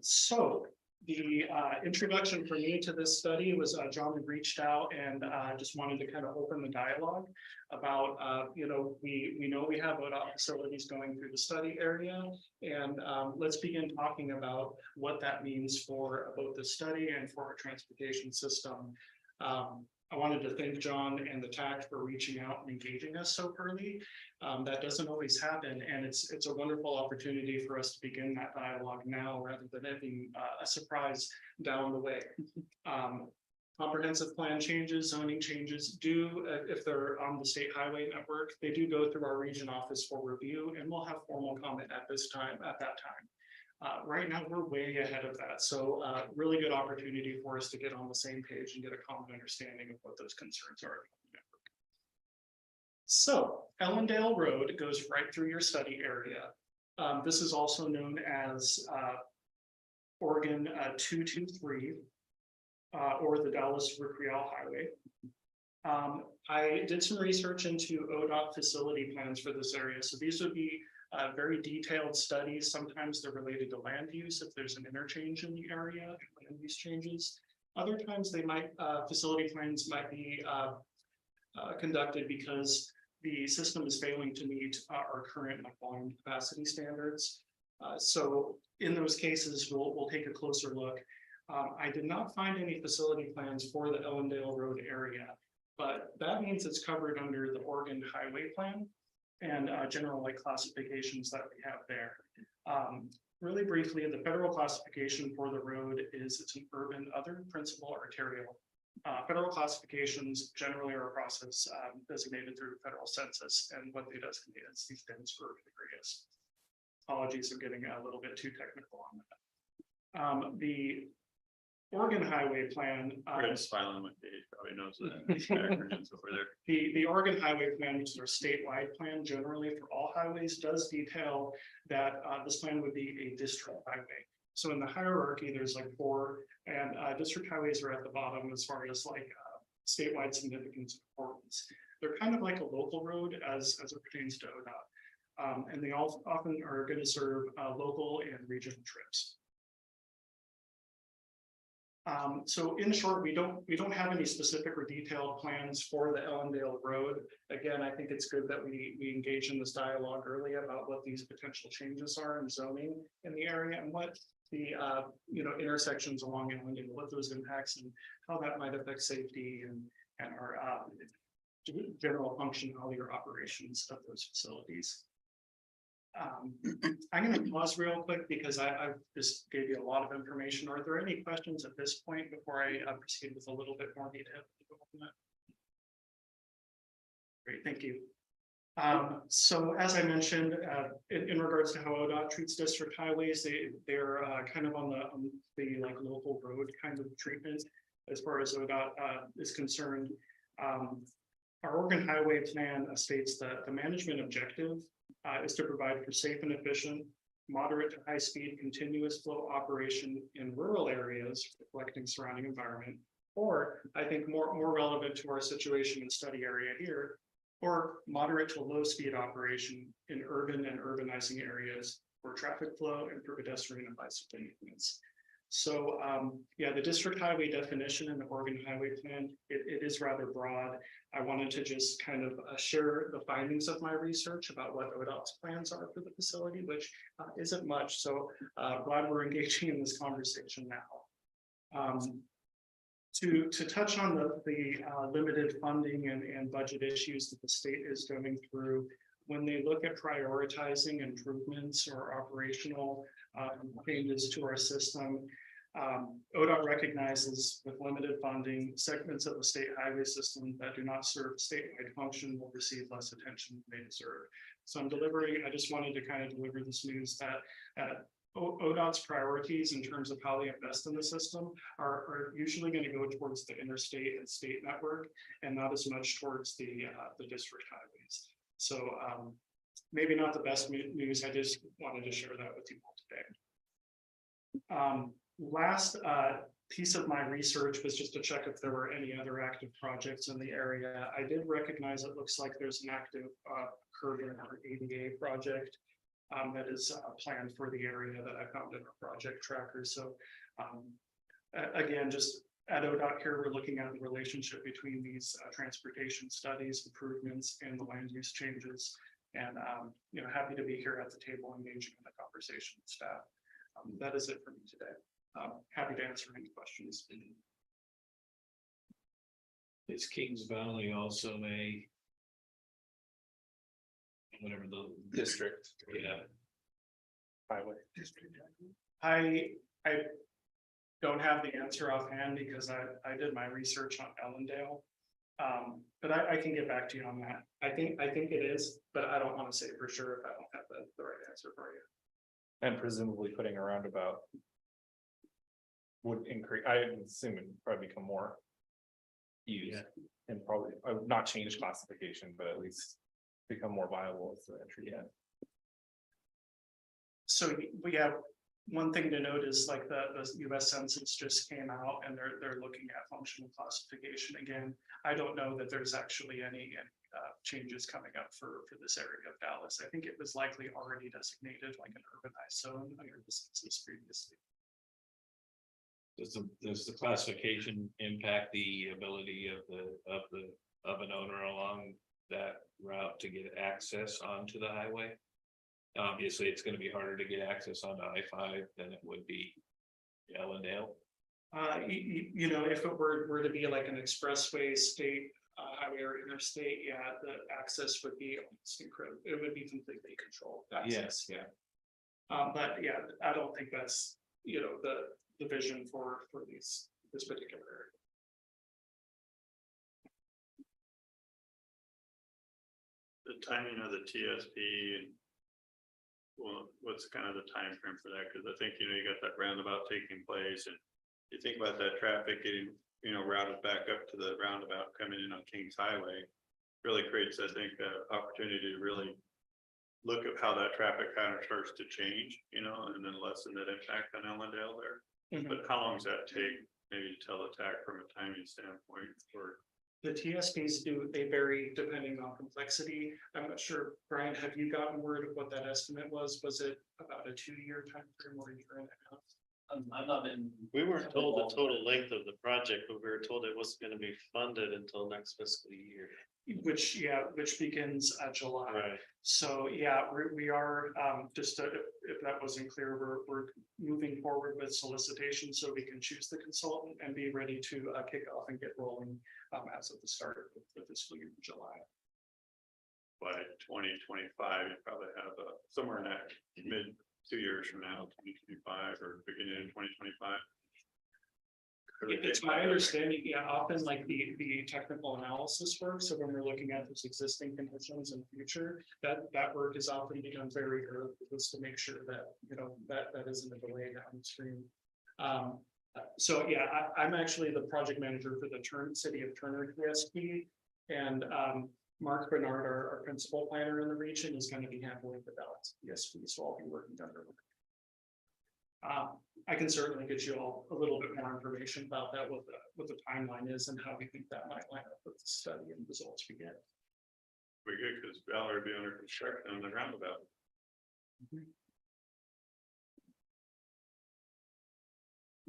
Speaker 16: So the introduction for me to this study was John had reached out and just wanted to kind of open the dialogue about, you know we have ODOT facilities going through the study area, and let's begin talking about what that means for both the study and for our transportation system. I wanted to thank John and the TAC for reaching out and engaging us so early. That doesn't always happen, and it's a wonderful opportunity for us to begin that dialogue now rather than it being a surprise down the way. Comprehensive plan changes, zoning changes do, if they're on the state highway network, they do go through our region office for review and we'll have formal comment at that time. Right now, we're way ahead of that. So really good opportunity for us to get on the same page and get a common understanding of what those concerns are. So Ellendale Road goes right through your study area. This is also known as Oregon 223. Or the Dallas Creole Highway. I did some research into ODOT facility plans for this area. So these would be very detailed studies. Sometimes they're related to land use if there's an interchange in the area, land use changes. Other times they might, facility plans might be conducted because the system is failing to meet our current volume capacity standards. So in those cases, we'll take a closer look. I did not find any facility plans for the Ellendale Road area, but that means it's covered under the Oregon Highway Plan and general like classifications that we have there. Really briefly, the federal classification for the road is it's an urban other principal arterial. Federal classifications generally are a process designated through federal census, and what they designate is these dense urban areas. Apologies for getting a little bit too technical on that. The Oregon Highway Plan.
Speaker 1: Smiling with Dave, probably knows the acronyms over there.
Speaker 16: The Oregon Highway Plan, which is our statewide plan generally for all highways, does detail that this plan would be a district highway. So in the hierarchy, there's like 4, and district highways are at the bottom as far as like statewide significance and importance. They're kind of like a local road as it pertains to ODOT. And they all often are going to serve local and regional trips. So in short, we don't have any specific or detailed plans for the Ellendale Road. Again, I think it's good that we engage in this dialogue early about what these potential changes are in zoning in the area and what the intersections along Ellendale, what those impacts and how that might affect safety and our general functionality or operations of those facilities. I'm going to pause real quick because I just gave you a lot of information. Are there any questions at this point before I proceed with a little bit more detail? Great, thank you. So as I mentioned, in regards to how ODOT treats district highways, they're kind of on the like local road kind of treatment as far as ODOT is concerned. Our Oregon Highway Plan states that the management objective is to provide for safe and efficient, moderate to high speed, continuous flow operation in rural areas reflecting surrounding environment, or I think more relevant to our situation and study area here, or moderate to low speed operation in urban and urbanizing areas for traffic flow and for pedestrian and bicycle movements. So yeah, the district highway definition in the Oregon Highway Plan, it is rather broad. I wanted to just kind of share the findings of my research about what ODOT's plans are for the facility, which isn't much. So glad we're engaging in this conversation now. To touch on the limited funding and budget issues that the state is going through, when they look at prioritizing improvements or operational changes to our system, ODOT recognizes with limited funding, segments of the state highway system that do not serve statewide function will receive less attention than they deserve. So I just wanted to kind of deliver this news that ODOT's priorities in terms of how they invest in the system are usually going to go towards the interstate and state network and not as much towards the district highways. So maybe not the best news. I just wanted to share that with you all today. Last piece of my research was just to check if there were any other active projects in the area. I did recognize it looks like there's an active curbing or ADA project that is planned for the area that I found in our project tracker. So again, just at ODOT here, we're looking at the relationship between these transportation studies, improvements, and the land use changes. And happy to be here at the table engaging in the conversation with staff. That is it for me today. Happy to answer any questions.
Speaker 4: Is Kings Valley also a whatever the
Speaker 3: District.
Speaker 4: Yeah.
Speaker 16: Highway. I don't have the answer offhand because I did my research on Ellendale. But I can get back to you on that. I think it is, but I don't want to say for sure if I don't have the right answer for you.
Speaker 10: And presumably putting a roundabout. Would increase, I assume it'd probably become more. Used and probably not change classification, but at least become more viable as the entry. Yeah.
Speaker 16: So we have, one thing to note is like the US Census just came out and they're looking at functional classification again. I don't know that there's actually any changes coming up for this area of Dallas. I think it was likely already designated like an urbanized zone under the census previously.
Speaker 4: Does the classification impact the ability of an owner along that route to get access onto the highway? Obviously, it's gonna be harder to get access onto I-5 than it would be Ellendale.
Speaker 16: You know, if it were to be like an expressway, state highway or interstate, yeah, the access would be almost incredible. It would be completely controlled.
Speaker 4: Yes, yeah.
Speaker 16: But yeah, I don't think that's, you know, the vision for this particular area.
Speaker 1: The timing of the TSP and well, what's kind of the time frame for that? Because I think, you know, you got that roundabout taking place and you think about that traffic getting, you know, routed back up to the roundabout coming in on Kings Highway. Really creates, I think, the opportunity to really look at how that traffic pattern starts to change, you know, and then lessen that impact on Ellendale there. But how long does that take, maybe to tell the TAC from a timing standpoint for?
Speaker 16: The TSPs they vary depending on complexity. I'm not sure, Brian, have you gotten word of what that estimate was? Was it about a 2-year time frame or a year and a half?
Speaker 2: I'm not in.
Speaker 1: We weren't told the total length of the project, but we were told it wasn't gonna be funded until next fiscal year.
Speaker 16: Which begins July.
Speaker 1: Right.
Speaker 16: So, yeah, we are, just if that wasn't clear, we're moving forward with solicitation so we can choose the consultant and be ready to kick off and get rolling as of the start of the fiscal year in July.
Speaker 1: By 2025, you probably have somewhere in that mid 2 years from now, 2025 or beginning of 2025.
Speaker 16: It's my understanding, yeah, often like the technical analysis work, so when we're looking at those existing conditions in the future, that work is often done very early, just to make sure that, you know, that isn't a delay downstream. So yeah, I'm actually the project manager for the City of Turner TSP, and Mark Bernard, our principal planner in the region, is going to be handling the Dallas TSP, so I'll be working under him. I can certainly get you all a little bit more information about that, what the timeline is and how we think that might line up with the study and results we get.
Speaker 1: Pretty good, because Valerie will be under construction on the roundabout.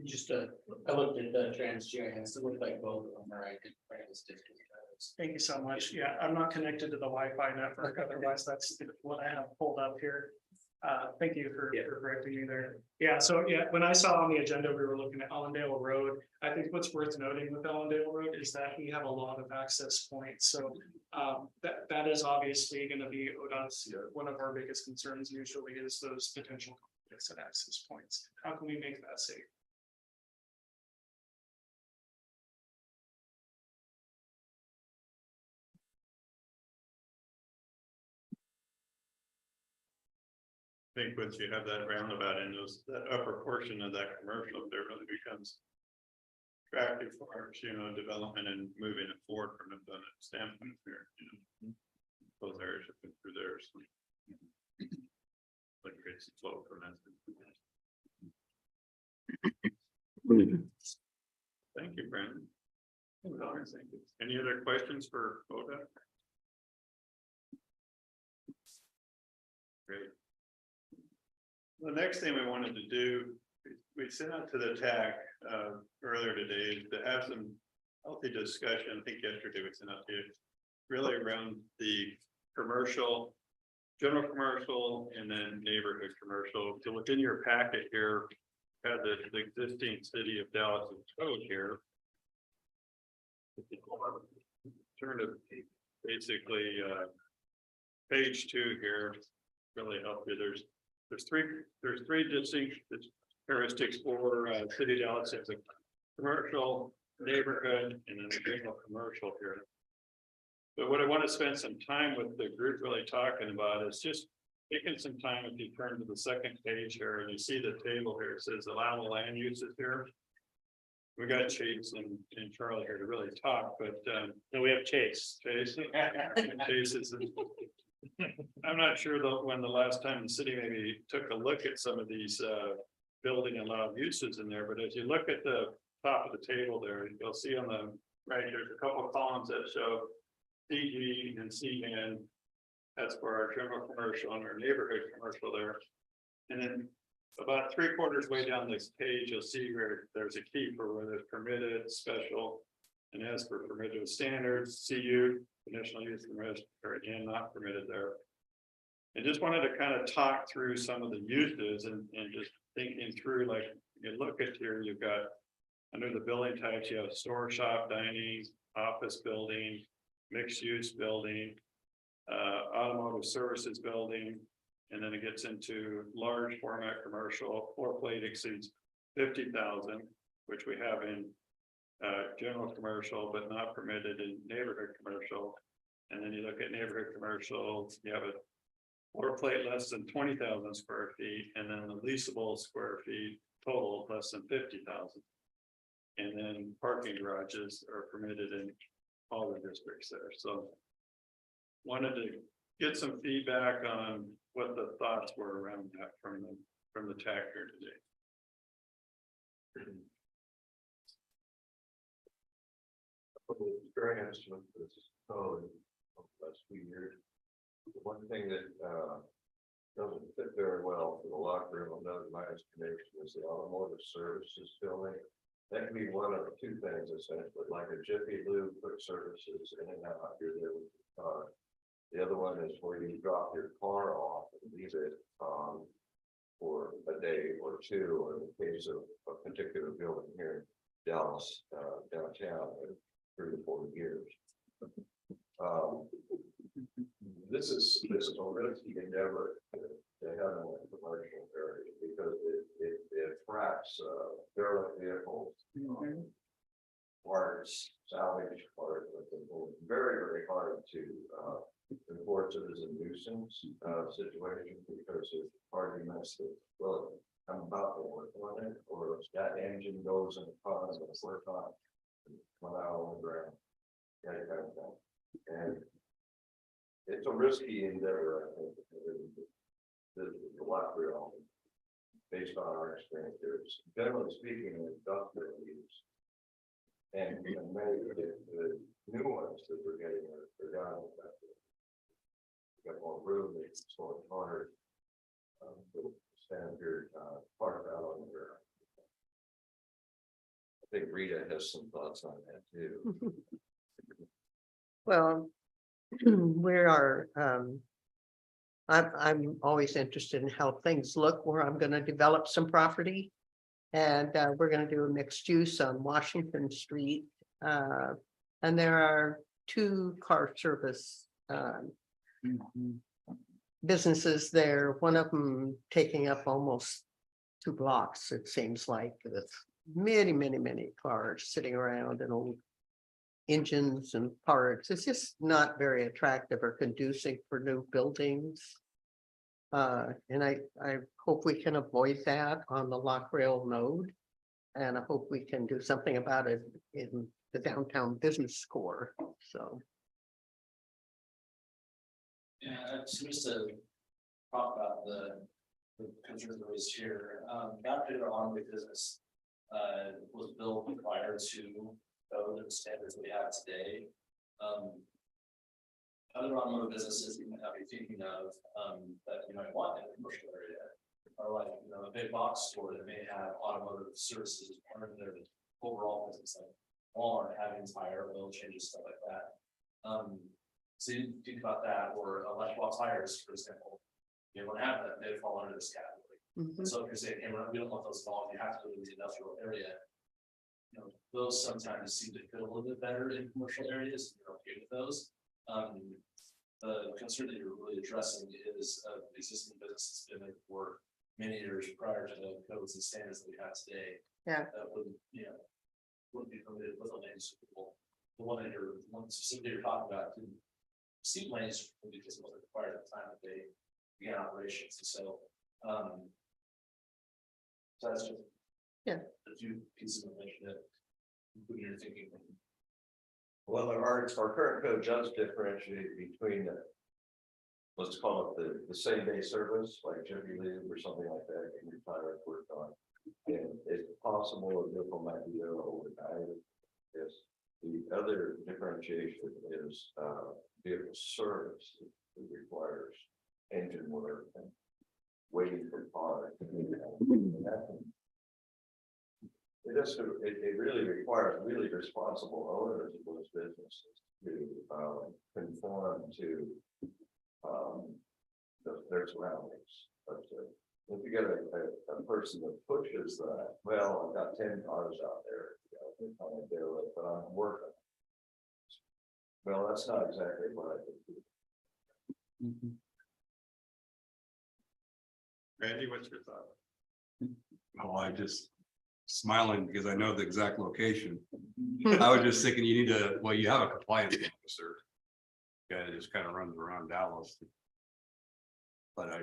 Speaker 9: Just I looked at the TransGIS, it looked like both of them are right in this district.
Speaker 16: Thank you so much. Yeah, I'm not connected to the Wi-Fi network, otherwise that's what I have pulled up here. Thank you for correcting me there. Yeah, so yeah, when I saw on the agenda, we were looking at Ellendale Road. I think what's worth noting with Ellendale Road is that we have a lot of access points. So that is obviously going to be ODOT's, one of our biggest concerns usually is those potential conflicts at access points. How can we make that safe?
Speaker 1: I think once you have that roundabout in that upper portion of that commercial, there really becomes attractive for our, development and moving it forward from a standpoint here, those areas have been through there. So. Like it's flow from that. Thank you, Brandon. Thank you. Any other questions for ODOT? Great. The next thing we wanted to do, we sent out to the TAC earlier today to have some healthy discussion. I think yesterday we sent out to you really around the commercial, general commercial, and then neighborhood commercial. So within your packet here, had the existing city of Dallas code here. Turn to basically page 2 here. Really help you. There's three distinct characteristics for City of Dallas as a commercial neighborhood and then a general commercial here. But what I want to spend some time with the group really talking about is just taking some time, if you turn to the second page here and you see the table here, it says allowable land uses here. We got Chase and Charlie here to really talk, but
Speaker 16: No, we have Chase.
Speaker 1: Chase is. I'm not sure though, when the last time the city maybe took a look at some of these building allowed uses in there, but as you look at the top of the table there, you'll see on the right, there's a couple of columns that show CG and CN. That's for our general commercial and our neighborhood commercial there. And then about 3/4 way down this page, you'll see where there's a key for whether it's permitted, special, and as for permitted standards, CU, conditional use permitted, or and not permitted there. I just wanted to kind of talk through some of the uses and just thinking through, like, you look at here, you've got under the building types, you have store, shop, dining, office building, mixed use building, automotive services building, and then it gets into large format commercial. Floor plate exceeds 50,000, which we have in general commercial, but not permitted in neighborhood commercial. And then you look at neighborhood commercial, you have a floor plate less than 20,000 square feet, and then the leasable square feet total less than 50,000. And then parking garages are permitted in all the districts there. So wanted to get some feedback on what the thoughts were around that from the TAC here today.
Speaker 3: Experience with this code over the last few years. The one thing that doesn't fit very well for the locker room, another my estimation, is the automotive services building. That can be one of two things essentially, like a Jiffy Lube put services in and out, you're there with your car. The other one is where you drop your car off and leave it for a day or two, or in the case of a particular building here in Dallas, downtown, 3 to 4 years. This is a risky endeavor to have in a commercial area because it attracts derelict vehicles, parts, salvage parts, very, very hard to enforce it as a nuisance situation because it's hard to mess with. Well, I'm about to work on it, or if that engine goes in the car, I'm going to work on it, come out on the ground, that kind of thing. And it's a risky endeavor, I think, the lot real, based on our experience. There's generally speaking, industrial use. And many of the new ones that we're getting are down with that. Got more room, it's sort of hard. Standard park out on the ground. I think Rita has some thoughts on that too.
Speaker 7: Well, we are, I'm always interested in how things look where I'm gonna develop some property. And we're gonna do a mixed use on Washington Street. And there are 2 car service businesses there, one of them taking up almost 2 blocks, it seems like, with many cars sitting around and old engines and parts. It's just not very attractive or conducive for new buildings. And I hope we can avoid that on the Lock Rail node. And I hope we can do something about it in the downtown business core, so.
Speaker 2: Yeah, just to talk about the concerns raised here, that particular automotive business was built prior to the standards we have today. Other automotive businesses you might be thinking of that you might want in a commercial area are like, a big box store that may have automotive services part of their overall business, like Walmart having tire, oil changes, stuff like that. So you think about that, or electrical tires, for example, you don't have that, they fall under this category. So if you're saying, hey, we don't want those involved, you have to go to the industrial area. Those sometimes seem to fit a little bit better in commercial areas, and you're okay with those. The concern that you're really addressing is existing businesses been there for many years prior to the codes and standards that we have today.
Speaker 7: Yeah.
Speaker 2: That wouldn't, wouldn't be permitted with a land use approval. The one specifically you're talking about, didn't receive land use approval because it wasn't required at the time that they began operations, and so, so that's just.
Speaker 7: Yeah.
Speaker 2: A few pieces of information that include your thinking.
Speaker 3: Well, our current code does differentiate between the, let's call it the same day service, like Jiffy Lube or something like that, and retire work on. And it's possible a vehicle might be there overnight. Yes. The other differentiation is vehicle service. It requires engine work and waiting for product. It really requires really responsible owners of those businesses to conform to their surroundings. But if you get a person that pushes that, well, I've got 10 cars out there, but I'm working. Well, that's not exactly what I think.
Speaker 1: Randy, what's your thought?
Speaker 6: Oh, I just smiling because I know the exact location. I was just thinking you need to, well, you have a compliance officer. Guy that just kind of runs around Dallas. But I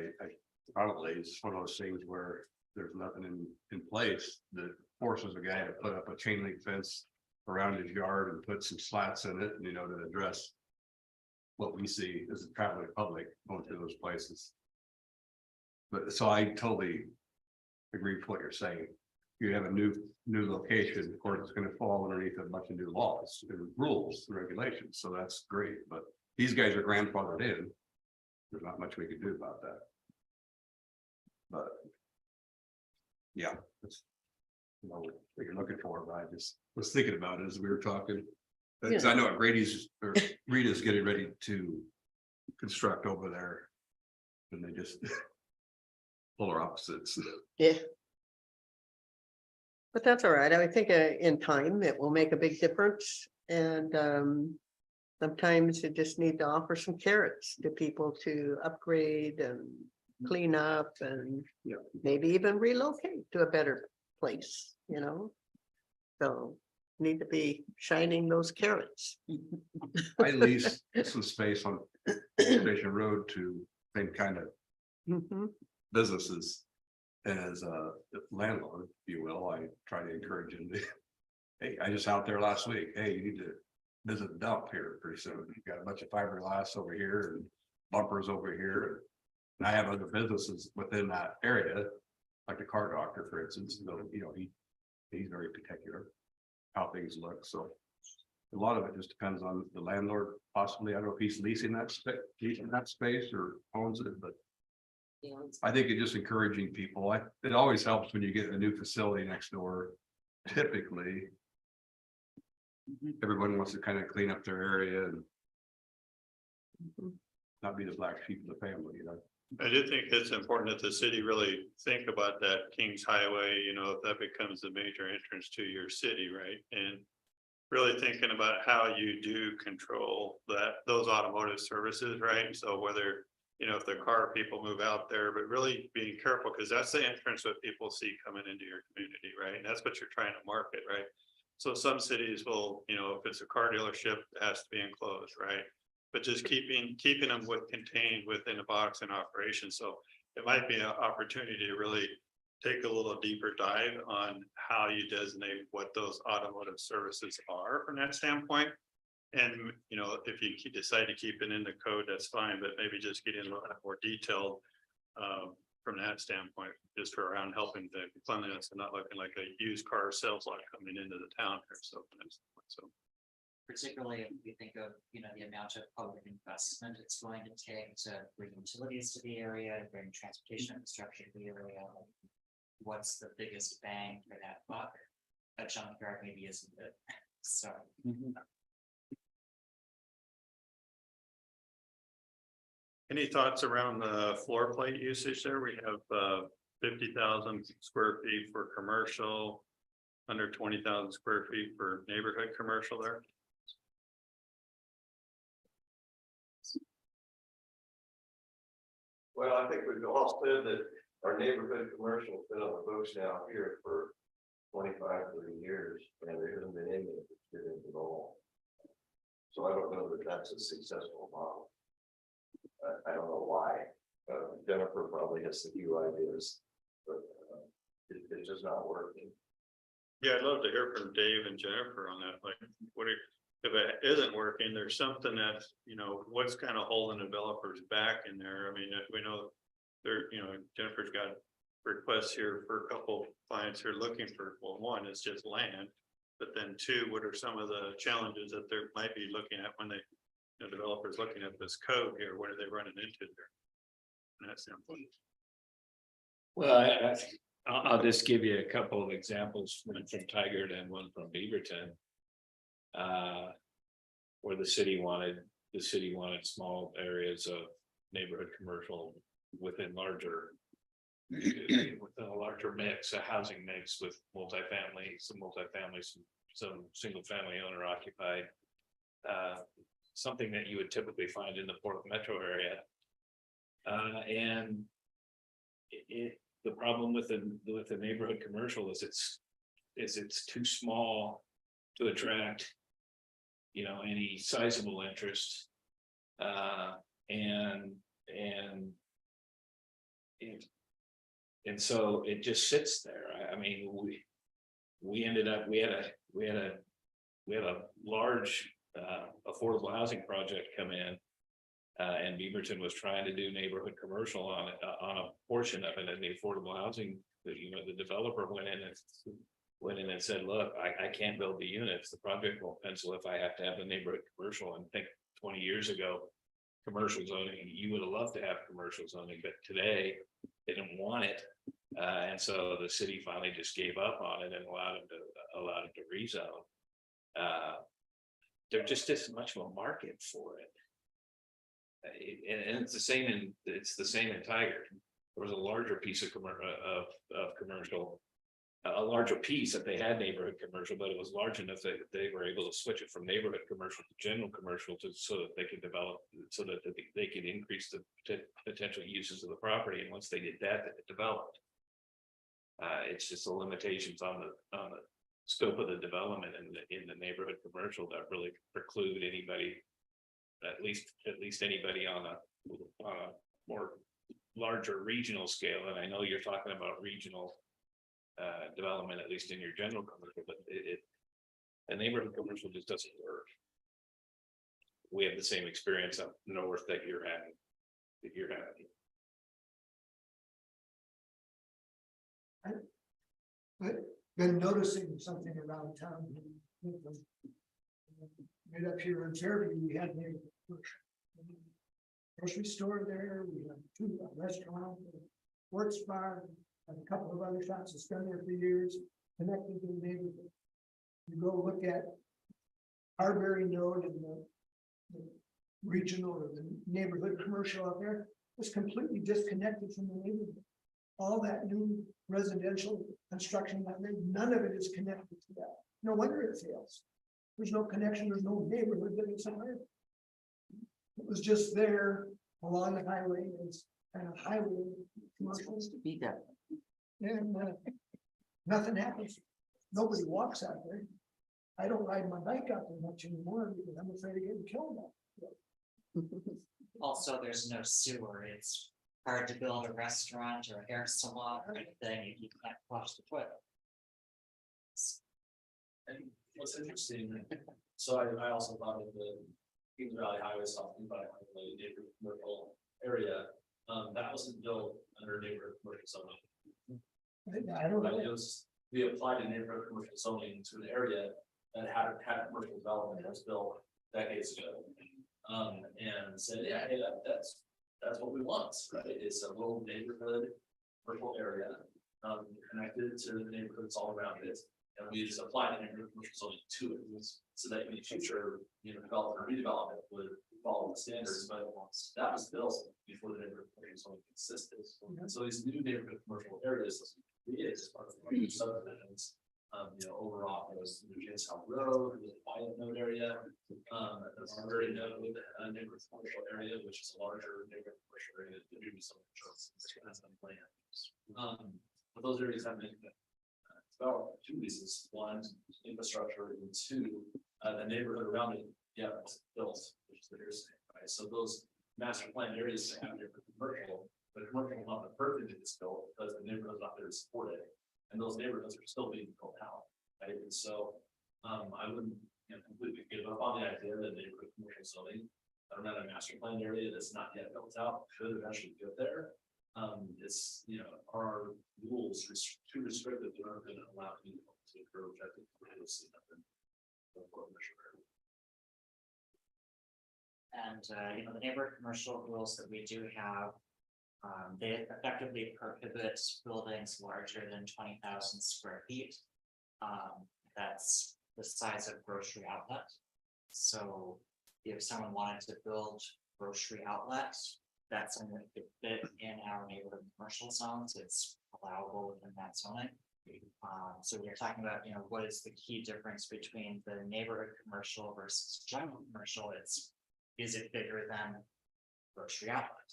Speaker 6: probably it's one of those things where there's nothing in place that forces a guy to put up a chain link fence around his yard and put some slats in it, and to address what we see as a traveling public going through those places. But so I totally agree with what you're saying. You have a new location, of course, it's going to fall underneath a bunch of new laws and rules and regulations. So that's great. But these guys are grandfathered in. There's not much we can do about that. But yeah, that's what you're looking for. But I just was thinking about it as we were talking. Because I know what Rita's getting ready to construct over there. And they just polar opposites.
Speaker 7: Yeah. But that's all right. I think in time, it will make a big difference. And sometimes you just need to offer some carrots to people to upgrade and clean up and maybe even relocate to a better place, So need to be shining those carrots.
Speaker 6: I lease some space on Station Road to same kind of businesses. And as a landlord, if you will, I try to encourage him to, hey, I just out there last week, hey, you need to visit the dump here pretty soon. You've got a bunch of fiberglass over here and bumpers over here. And I have other businesses within that area, like the car doctor, for instance, he's very particular how things look. So a lot of it just depends on the landlord, possibly. I don't know if he's leasing that space or owns it, but I think it's just encouraging people. It always helps when you get a new facility next door. Typically, everyone wants to kind of clean up their area and not be the black sheep of the family,
Speaker 1: I do think it's important that the city really think about that Kings Highway, if that becomes the major entrance to your city, right? And really thinking about how you do control those automotive services, right? So whether if the car people move out there, but really being careful, because that's the entrance that people see coming into your community, right? And that's what you're trying to market, right? So some cities will, if it's a car dealership, it has to be enclosed, right? But just keeping them contained within a box in operation. So it might be an opportunity to really take a little deeper dive on how you designate what those automotive services are from that standpoint. And, if you decide to keep it in the code, that's fine, but maybe just get in a little more detailed from that standpoint, just for around helping the cleanliness and not looking like a used car sales lot coming into the town here. So
Speaker 13: particularly if we think of, the amount of public investment it's going to take to bring utilities to the area, to bring transportation infrastructure to the area. What's the biggest bang for that buck? A junkyard maybe isn't it. So.
Speaker 1: any thoughts around the floor plate usage there? We have 50,000 square feet for commercial, under 20,000 square feet for neighborhood commercial there.
Speaker 3: Well, I think we've all said that our neighborhood commercial's been on the books now here for 25-30 years, and there hasn't been any that fit into it all. So I don't know that that's a successful model. I don't know why. Jennifer probably has a few ideas, but it's just not working.
Speaker 1: Yeah, I'd love to hear from Dave and Jennifer on that, like, if it isn't working, there's something that's, what's kind of holding developers back in there. I mean, if we know there, Jennifer's got requests here for a couple clients who are looking for, well, one is just land. But then two, what are some of the challenges that they might be looking at when developers looking at this code here, what are they running into there? And that's important.
Speaker 4: Well, I'll just give you a couple of examples, one from Tigard and one from Beaverton. Where the city wanted small areas of neighborhood commercial within a larger mix, a housing mix with multifamily, some single family owner occupied. Something that you would typically find in the Portland metro area. And the problem with the neighborhood commercial is it's too small to attract any sizable interest. And so it just sits there. I mean, we ended up we had a large affordable housing project come in. And Beaverton was trying to do neighborhood commercial on a portion of it, and the affordable housing, the developer went in and said, look, I can't build the units, the project won't pencil if I have to have a neighborhood commercial. And think 20 years ago, commercial zoning, you would have loved to have commercial zoning, but today they didn't want it. And so the city finally just gave up on it and allowed them to rezone. There just isn't much of a market for it. And it's the same in Tigard. There was a larger piece of commercial, a larger piece that they had neighborhood commercial, but it was large enough that they were able to switch it from neighborhood commercial to general commercial so that they could develop, so that they could increase the potential uses of the property. And once they did that, it developed. It's just the limitations on the scope of the development in the neighborhood commercial that really preclude anybody. At least anybody on a more larger regional scale, and I know you're talking about regional development, at least in your general commercial, but a neighborhood commercial just doesn't work. We have the same experience up north that you're having.
Speaker 5: I've been noticing something around town. Right up here in Fairview, we had a grocery store there, we have a restaurant, a sports bar, and a couple of other shops that's been there for years, connected to the neighborhood. You go look at Arbery Node and the regional or the neighborhood commercial out there, it's completely disconnected from the neighborhood. All that new residential construction, none of it is connected to that. No wonder it fails. There's no connection, there's no neighborhood living somewhere. It was just there along the highway, it's kind of highway commercials to be that. And nothing happens. Nobody walks out there. I don't ride my bike out there much anymore because I'm afraid of getting killed out.
Speaker 13: Also, there's no sewer. It's hard to build a restaurant or a hair salon or anything if you can't flush the toilet.
Speaker 2: And what's interesting, so I also thought of the Kings Valley Highway, South Valley Highway, neighborhood commercial area, that wasn't built under neighborhood commercial zoning.
Speaker 5: I don't know.
Speaker 2: It was, we applied a neighborhood commercial zoning to an area that had commercial development that was built decades ago. And said, yeah, hey, that's what we want, right? It's a little neighborhood commercial area, connected to the neighborhoods all around it. And we just applied the neighborhood commercial zoning to it, so that any future, development or redevelopment would follow the standards, but that was built before the neighborhood commercial zoning existed. So these new neighborhood commercial areas created as part of the subdivisions Overall, it was the James South Road, the Wyatt Node area. That's a very node, neighborhood commercial area, which is a larger neighborhood commercial area, to do some that's on plan. But those areas have been developed for two reasons: one, infrastructure, and two, the neighborhood around it, it's built, which is the hearsay, right? So those master plan areas have different commercial, but commercial not the perfect it's built because the neighborhood's not there to support it. And those neighborhoods are still being built out, right? And so, I wouldn't, completely give up on the idea that neighborhood commercial zoning, around a master plan area that's not yet built out, could eventually get there. It's, our rules are too restrictive, they're not gonna allow people to approach, I think, we'll see nothing.
Speaker 13: And, the neighborhood commercial rules that we do have, they effectively prohibit buildings larger than 20,000 square feet. That's the size of grocery outlet. So if someone wanted to build grocery outlets, that's something that could fit in our neighborhood commercial zones, it's allowable within that zoning. So we're talking about, what is the key difference between the neighborhood commercial versus general commercial? Is it bigger than grocery outlet?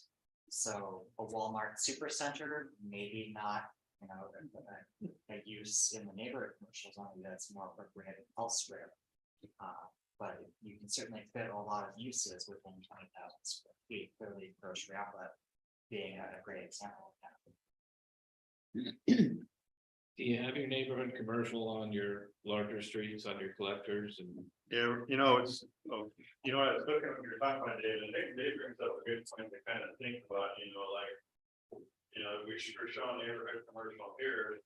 Speaker 13: So a Walmart supercenter, maybe not, a use in the neighborhood commercial zone that's more appropriate elsewhere. But you can certainly fit a lot of uses within 20,000 square feet, clearly grocery outlet being a great example of that.
Speaker 4: Do you have your neighborhood commercial on your larger streets, on your collectors and?
Speaker 1: Yeah, it's, I was looking at your timeline, David, they brings up a good point to kind of think about, we should show neighborhood commercial here,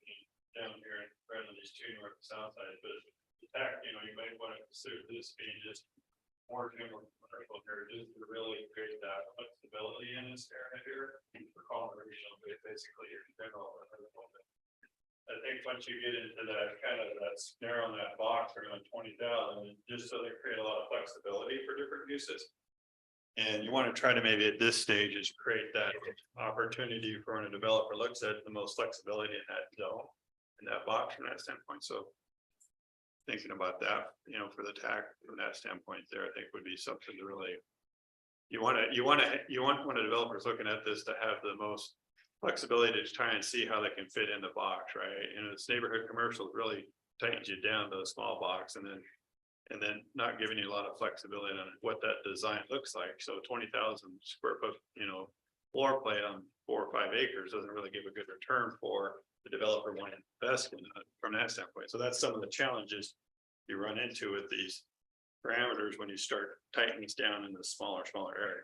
Speaker 1: down here in front of these two north and south sides, but the fact, you might want to consider this being just more general commercial here, just to really create that flexibility in this area here. We're calling it regional, but basically your general. I think once you get into that kind of narrowing that box around 20,000, just so they create a lot of flexibility for different uses. And you want to try to maybe at this stage is create that opportunity for when a developer looks at the most flexibility in that zone, in that box from that standpoint. So thinking about that, for the tax from that standpoint there, I think would be something to really, you want when a developer's looking at this to have the most flexibility to try and see how they can fit in the box, right? This neighborhood commercial really tightens you down to a small box and then not giving you a lot of flexibility on what that design looks like. So 20,000 square foot, floor plate on 4 or 5 acres doesn't really give a good return for the developer wanting to invest in it from that standpoint. So that's some of the challenges you run into with these parameters when you start tightening these down in the smaller area.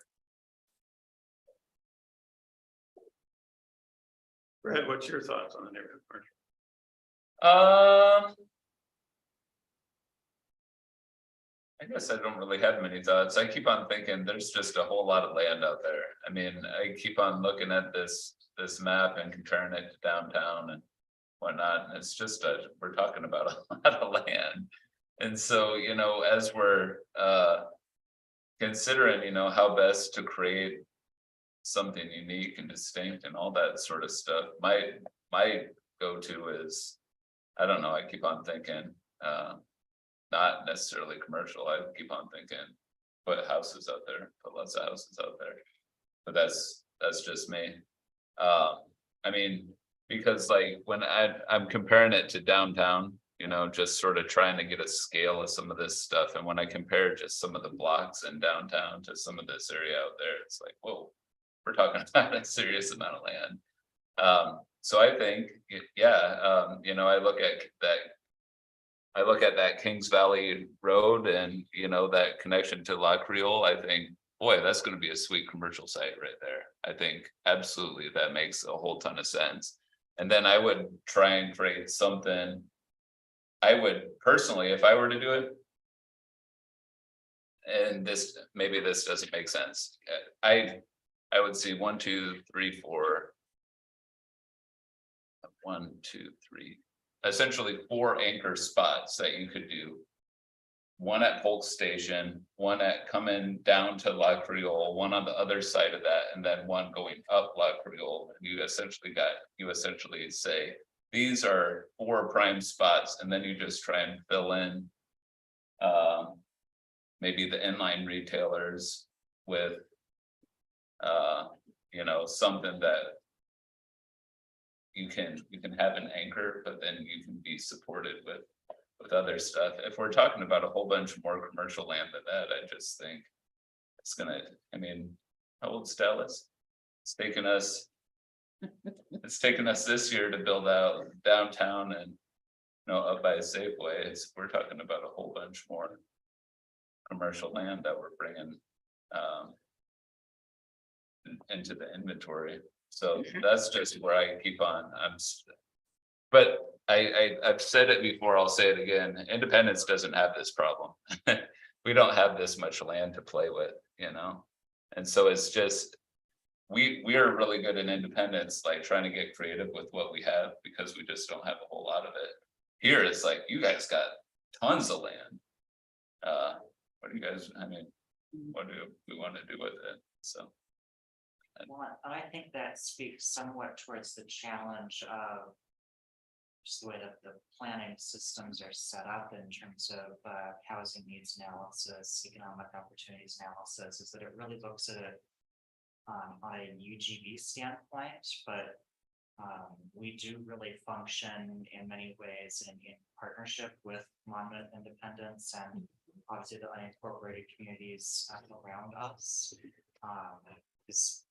Speaker 1: Brad, what's your thoughts on the neighborhood commercial?
Speaker 11: I guess I don't really have many thoughts. I keep on thinking there's just a whole lot of land out there. I mean, I keep on looking at this map and comparing it to downtown and whatnot. And it's just we're talking about a lot of land. And so, as we're considering, how best to create something unique and distinct and all that sort of stuff, my go-to is, I don't know, I keep on thinking, not necessarily commercial. I keep on thinking, put houses out there, put lots of houses out there. But that's just me. I mean, because like when I'm comparing it to downtown, just sort of trying to get a scale of some of this stuff. And when I compare just some of the blocks in downtown to some of this area out there, it's like, whoa, we're talking about a serious amount of land. So I think, I look at that Kings Valley Road and, that connection to La Creole, I think, boy, that's going to be a sweet commercial site right there. I think absolutely that makes a whole ton of sense. And then I would try and create something. I would personally, if I were to do it, and maybe this doesn't make sense. I would see 1, 2, 3, 4. 1, 2, 3. Essentially 4 anchor spots that you could do. One at Polk Station, one at coming down to La Creole, one on the other side of that, and then one going up La Creole. And you essentially say these are 4 prime spots, and then you just try and fill in. Maybe the inline retailers with. You know, something that. You can have an anchor, but then you can be supported with other stuff. If we're talking about a whole bunch more commercial land than that, I just think. It's gonna, I mean, how old's Dallas? It's taken us. It's taken us this year to build out downtown and, you know, up by Safeway. We're talking about a whole bunch more. Commercial land that we're bringing. Into the inventory, so that's just where I keep on, but I've said it before, I'll say it again, Independence doesn't have this problem. We don't have this much land to play with, you know, and so it's just. We are really good in Independence, like trying to get creative with what we have, because we just don't have a whole lot of it. Here, it's like, you guys got tons of land. What do you guys, I mean, what do we want to do with it, so.
Speaker 13: Well, I think that speaks somewhat towards the challenge of just the way that the planning systems are set up in terms of housing needs analysis, economic opportunities analysis, is that it really looks at it on a UGB standpoint, but we do really function in many ways in partnership with Monmouth Independence and obviously the unincorporated communities around us. Because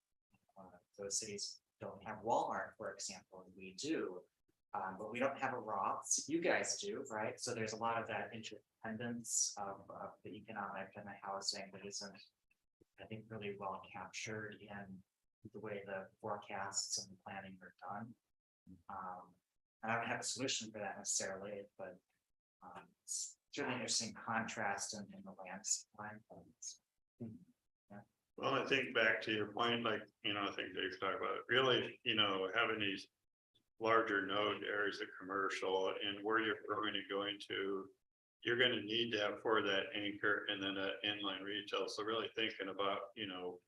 Speaker 13: those cities don't have Walmart, for example, and we do, but we don't have a Ross. You guys do, right? So there's a lot of that interdependence of the economic and the housing that isn't, I think, really well captured in the way the forecasts and the planning are done. And I don't have a solution for that necessarily, but it's really interesting contrast in the landscape.
Speaker 1: Well, I think back to your point, like, you know, I think Dave talked about it, really, you know, having these larger node areas of commercial and where you're growing and going to, you're gonna need to have for that anchor and then that inline retail. So really thinking about, you know,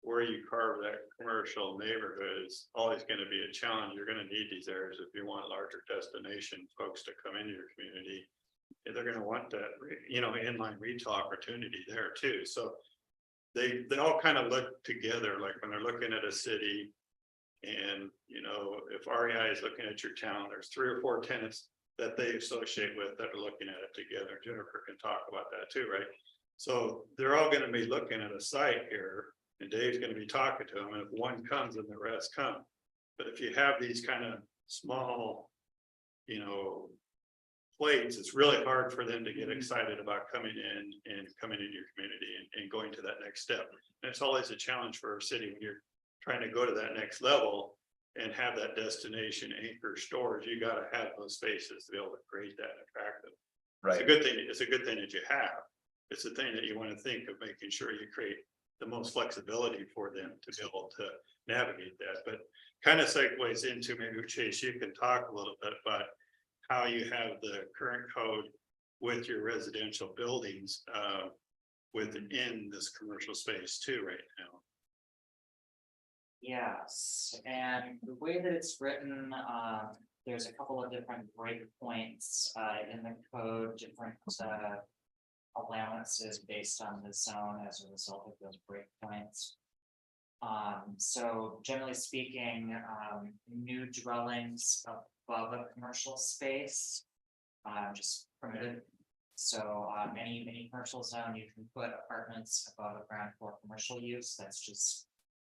Speaker 1: where you carve that commercial neighborhood is always gonna be a challenge. You're gonna need these areas if you want larger destination folks to come into your community. And they're gonna want that, you know, inline retail opportunity there too. So they all kind of look together, like when they're looking at a city. And, you know, if REI is looking at your town, there's 3 or 4 tenants that they associate with that are looking at it together. Jennifer can talk about that too, right? So they're all going to be looking at a site here, and Dave's going to be talking to them, and if one comes, then the rest come. But if you have these kind of small, you know, plates, it's really hard for them to get excited about coming in and coming into your community and going to that next step. And it's always a challenge for our city when you're trying to go to that next level and have that destination anchor storage. You got to have those spaces to be able to create that and attract them.
Speaker 11: Right.
Speaker 1: It's a good thing. It's a good thing that you have. It's a thing that you want to think of, making sure you create the most flexibility for them to be able to navigate that. But kind of segues into, maybe Chase, you can talk a little bit about how you have the current code with your residential buildings within this commercial space too right now.
Speaker 13: Yes, and the way that it's written, there's a couple of different breakpoints in the code, different allowances based on the zone as a result of those breakpoints. So generally speaking, new dwellings above a commercial space just permitted. So any commercial zone, you can put apartments above a ground floor commercial use. That's just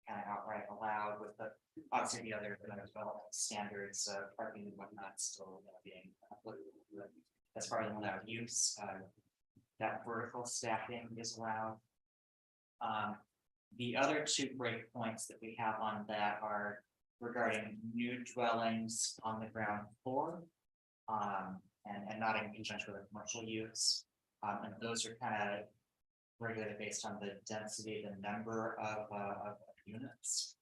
Speaker 13: kind of outright allowed, with the obviously the other development standards, parking and whatnot still being as part of the allowed use. That vertical stacking is allowed. The other 2 breakpoints that we have on that are regarding new dwellings on the ground floor, and not in conjunction with a commercial use. And those are kind of regulated based on the density, the number of units.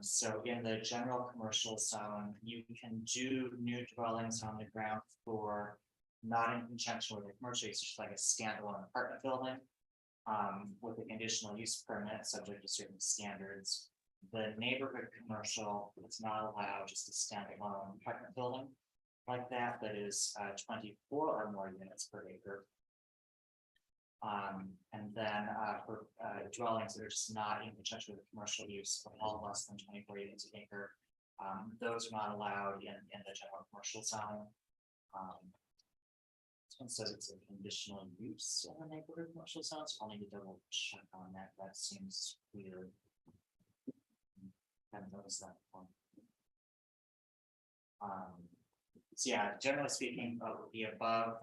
Speaker 13: So in the general commercial zone, you can do new dwellings on the ground floor, not in conjunction with a commercial use, just like a standalone apartment building, with a conditional use permit subject to certain standards. The neighborhood commercial is not allowed, just a standalone apartment building like that, that is 24 or more units per acre. And then for dwellings that are just not in conjunction with commercial use of all less than 24 units an acre. Those are not allowed in the general commercial zone. This one says it's a conditional use in the neighborhood commercial zone, so I'll need to double check on that. That seems weird. Haven't noticed that before. So yeah, generally speaking, the above,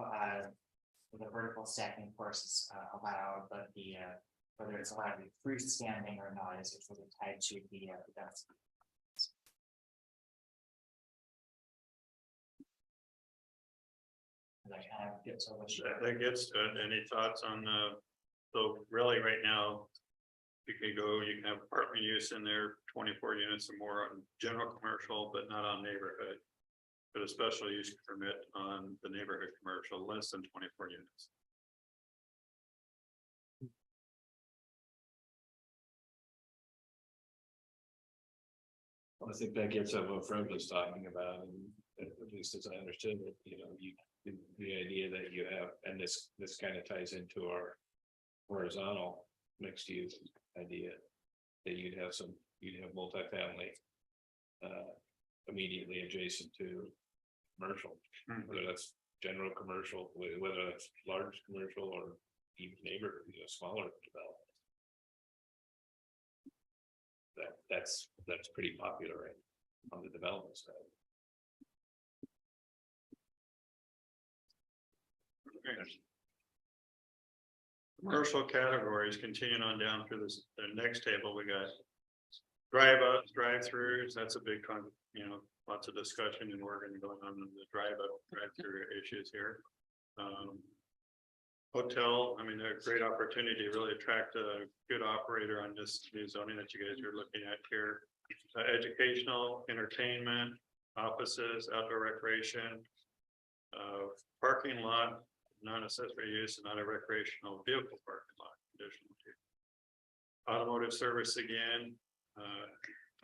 Speaker 13: the vertical stacking, of course, is allowed, but the whether it's allowed to be freestanding or not is really tied to the density.
Speaker 1: That gets to it. Any thoughts on so really right now, you can have apartment use in there, 24 units or more on general commercial, but not on neighborhood. But a special use permit on the neighborhood commercial, less than 24 units.
Speaker 4: I think that gets at what Fred was talking about, and at least as I understood it, the idea that you have, and this kind of ties into our horizontal mixed use idea, that you'd have multifamily immediately adjacent to commercial, whether that's general commercial, whether that's large commercial or even neighborhood, smaller development. That's pretty popular right on the development side.
Speaker 1: Commercial categories, continuing on down through this, the next table, we got drive-throughs, that's a big lots of discussion and work going on in the drive-through issues here. Hotel, I mean, they're a great opportunity to really attract a good operator on this new zoning that you guys are looking at here. Educational, entertainment, offices, outdoor recreation, parking lot, non-accessory use, and not a recreational vehicle parking lot. Conditional use. Automotive service again,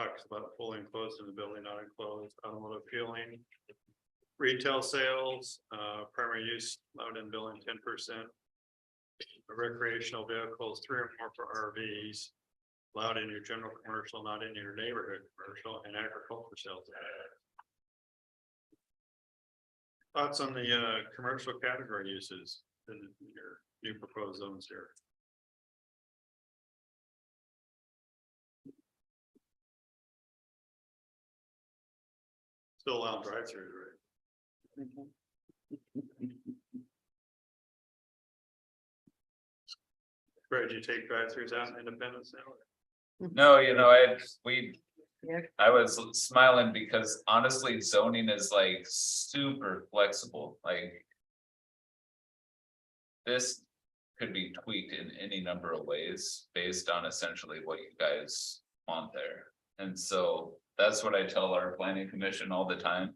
Speaker 1: talks about fully enclosed in the building, not enclosed. Automotive fueling, retail sales, primary use allowed in building 10%. Recreational vehicles, 3 or more for RVs, allowed in your general commercial, not in your neighborhood commercial, and agriculture sales. Thoughts on the commercial category uses in your new proposed zones here? Still allow drive-throughs, right? Brad, you take drive-throughs out in Independence now?
Speaker 11: No, I was smiling because honestly, zoning is like super flexible, like. This could be tweaked in any number of ways based on essentially what you guys want there. And so that's what I tell our planning commission all the time.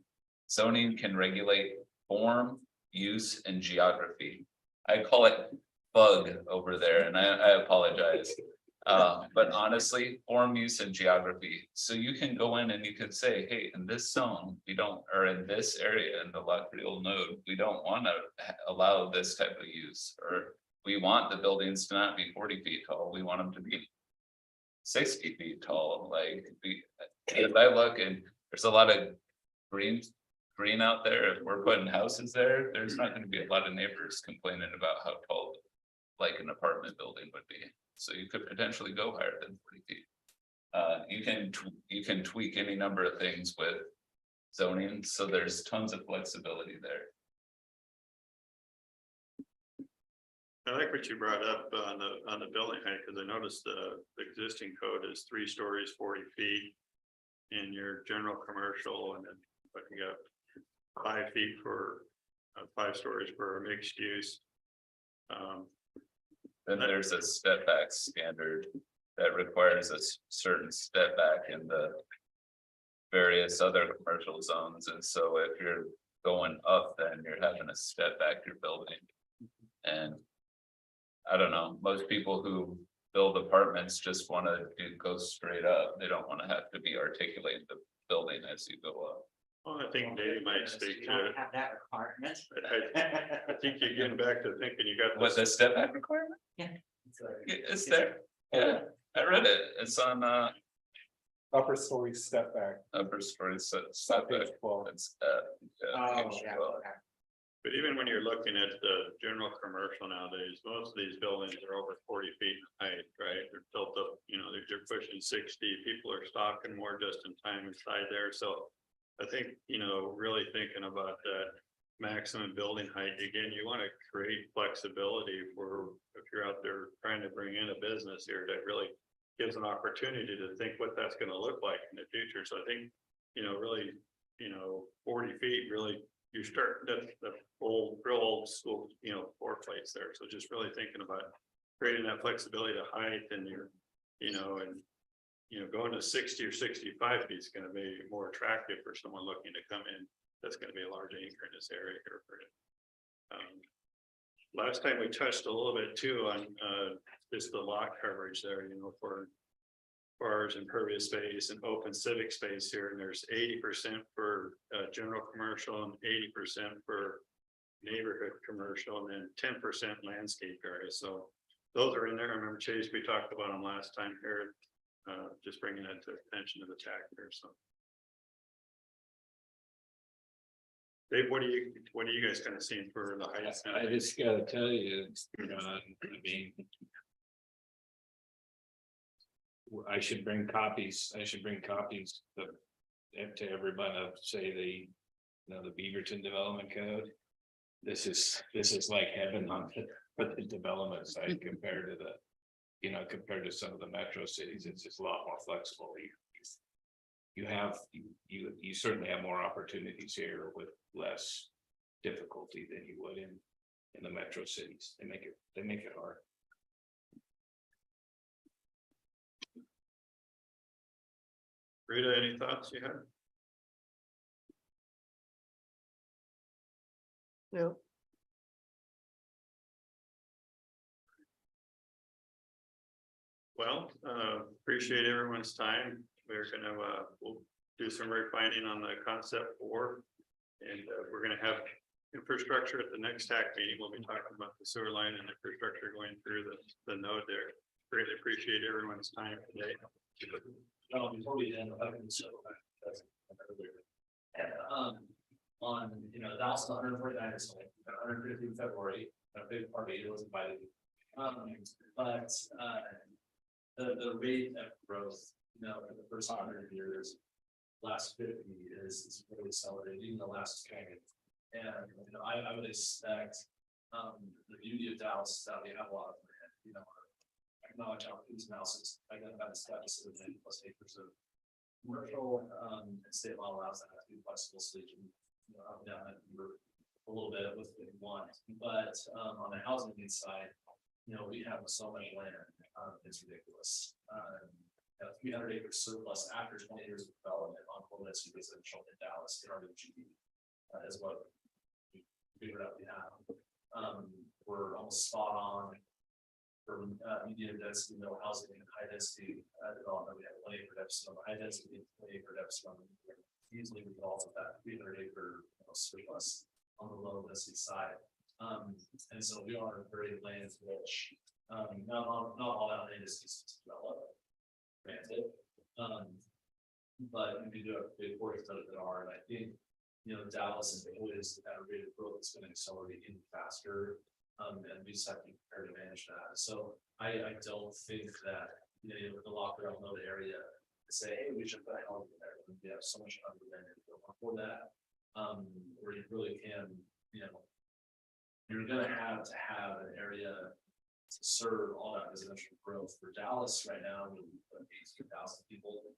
Speaker 11: Zoning can regulate form, use, and geography. I call it bug over there, and I apologize. But honestly, form, use, and geography. So you can go in and you could say, hey, in this zone, we don't, or in this area in the La Creole node, we don't want to allow this type of use, or we want the buildings to not be 40 feet tall. We want them to be 60 feet tall. Like, if I look and there's a lot of green out there, if we're putting houses there, there's not going to be a lot of neighbors complaining about how tall like an apartment building would be. So you could potentially go higher than 40 feet. You can tweak any number of things with zoning, so there's tons of flexibility there.
Speaker 1: I like what you brought up on the building height, because I noticed the existing code is 3 stories, 40 feet in your general commercial, and then but you got 5 feet for 5 stories for a mixed use.
Speaker 11: Then there's a step back standard that requires a certain step back in the various other commercial zones. And so if you're going up, then you're having to step back your building. And I don't know, most people who build apartments just wanna go straight up. They don't wanna have to be articulating the building as you go up.
Speaker 1: Well, I think Dave might speak
Speaker 13: You
Speaker 1: to
Speaker 13: don't
Speaker 1: it.
Speaker 13: have that requirement.
Speaker 1: I think you're getting back to thinking you got
Speaker 11: What's the
Speaker 1: this.
Speaker 11: step back requirement?
Speaker 13: Yeah.
Speaker 11: It's there. Yeah, I read it. It's on
Speaker 10: Upper story step back.
Speaker 11: upper story step back. It's
Speaker 13: Oh,
Speaker 11: page
Speaker 13: yeah,
Speaker 11: 12.
Speaker 13: okay.
Speaker 1: But even when you're looking at the general commercial nowadays, most of these buildings are over 40 feet in height, right? They're built up, you know, they're pushing 60. People are stocking more just in time inside there. So I think, you know, really thinking about that maximum building height, again, you want to create flexibility for if you're out there trying to bring in a business here that really gives an opportunity to think what that's going to look like in the future. So I think, you know, really, you know, 40 feet really, you start the real old school, you know, floor plates there. So just really thinking about creating that flexibility to height and your, you know, and you know, going to 60 or 65 feet is going to be more attractive for someone looking to come in. That's going to be a large anchor in this area here for it. Last time we touched a little bit too on just the lot coverage there, you know, for bars, impervious space and open civic space here. And there's 80% for general commercial and 80% for neighborhood commercial and then 10% landscape area. So those are in there. I remember Chase, we talked about them last time here. Just bringing that to attention of the taxpayer. So. Dave, what are you guys kind of seeing for the heights?
Speaker 4: I just gotta tell you, I mean. I should bring copies to everybody of, say, the, you know, the Beaverton Development Code. This is like heaven on for the development side compared to the, you know, compared to some of the metro cities. It's just a lot more flexible. You certainly have more opportunities here with less difficulty than you would in the metro cities. They make it hard.
Speaker 1: Rita, any thoughts you have?
Speaker 7: No.
Speaker 1: Well, appreciate everyone's time. We're gonna, we'll do some refining on the concept 4. And we're gonna have infrastructure at the next TAC meeting. We'll be talking about the sewer line and infrastructure going through the node there. Greatly appreciate everyone's time today.
Speaker 2: Before we end, on, you know, that's 149 or something, 150 in February, a big party, it was invited. But the rate of growth, you know, in the first 100 years, last 50 is really accelerating, even the last 10. And, you know, I would expect the beauty of Dallas is that we have a lot of land, you know, acknowledge our these houses, I got about a status of 10+ acres of commercial, and state law allows that to be flexible, so you can, you know, up and down that number a little bit with what you want. But on the housing needs side, you know, we have so much land, it's ridiculous. 300 acres surplus after 20 years of development on full density residential in Dallas in our GD is what we figured out we have. We're almost spot on for medium density, middle housing and high density development. We have 1 acre deficit on the high density, 1 acre deficit on the easily resolve that 300 acre surplus on the low density side. And so we are very land rich. Not all that land is developed, granted. But we do have big portions of it that are, and I think, you know, Dallas is always at a rate of growth that's going to accelerate even faster. And we just have to be prepared to manage that. So I don't think that, you know, the Locker node area say, hey, we should put a house in there. We have so much under land for that. Where you really can, you know, you're going to have an area to serve all that residential growth. For Dallas right now, we're 18,000 people.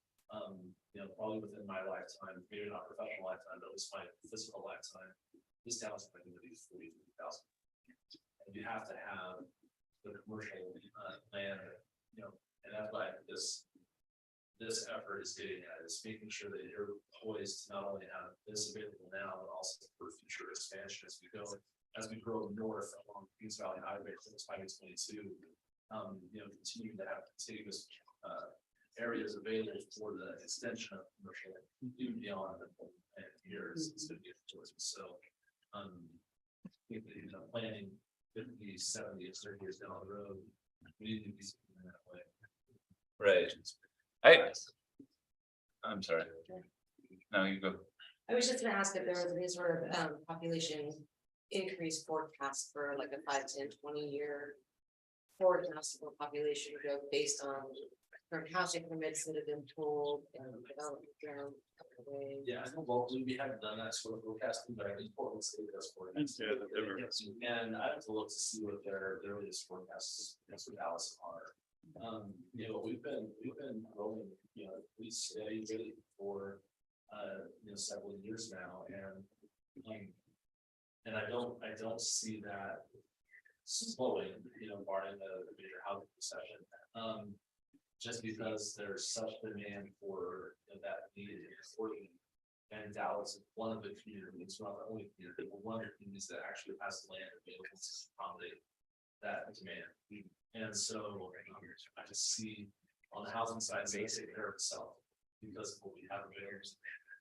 Speaker 2: You know, probably within my lifetime, maybe not professional lifetime, but at least my physical lifetime, this town is going to be 43,000. And you have to have the commercial land, you know, and that's why this effort is getting at, is making sure that you're poised to not only have this available now, but also for future expansion as we grow north along Queens Valley Highway, 522. Continue to have contiguous, areas available for the extension of commercial, even beyond the years, instead of tourism, so. Planning 50, 70, 30 years down the road, we need to be something that way.
Speaker 11: Right. I'm sorry. No, you go.
Speaker 14: I was just gonna ask if there was any sort of population increase forecast for like a 5, 10, 20-year. Forecast for population growth based on current housing permits that have been told and development ground.
Speaker 2: Yeah, I know locally we haven't done that sort of forecasting, but I think Portland State does forecasting. And I have to look to see what their latest forecasts, that's what Dallas are. We've been growing, at least steady really for, several years now, and I don't see that slowing, barring the major housing recession. Just because there's such demand for that needed supporting. And Dallas is one of the communities, not the only community, but one of the communities that actually has land available to accommodate that demand. And so I just see on the housing side, it's going to take care of itself because of what we have available.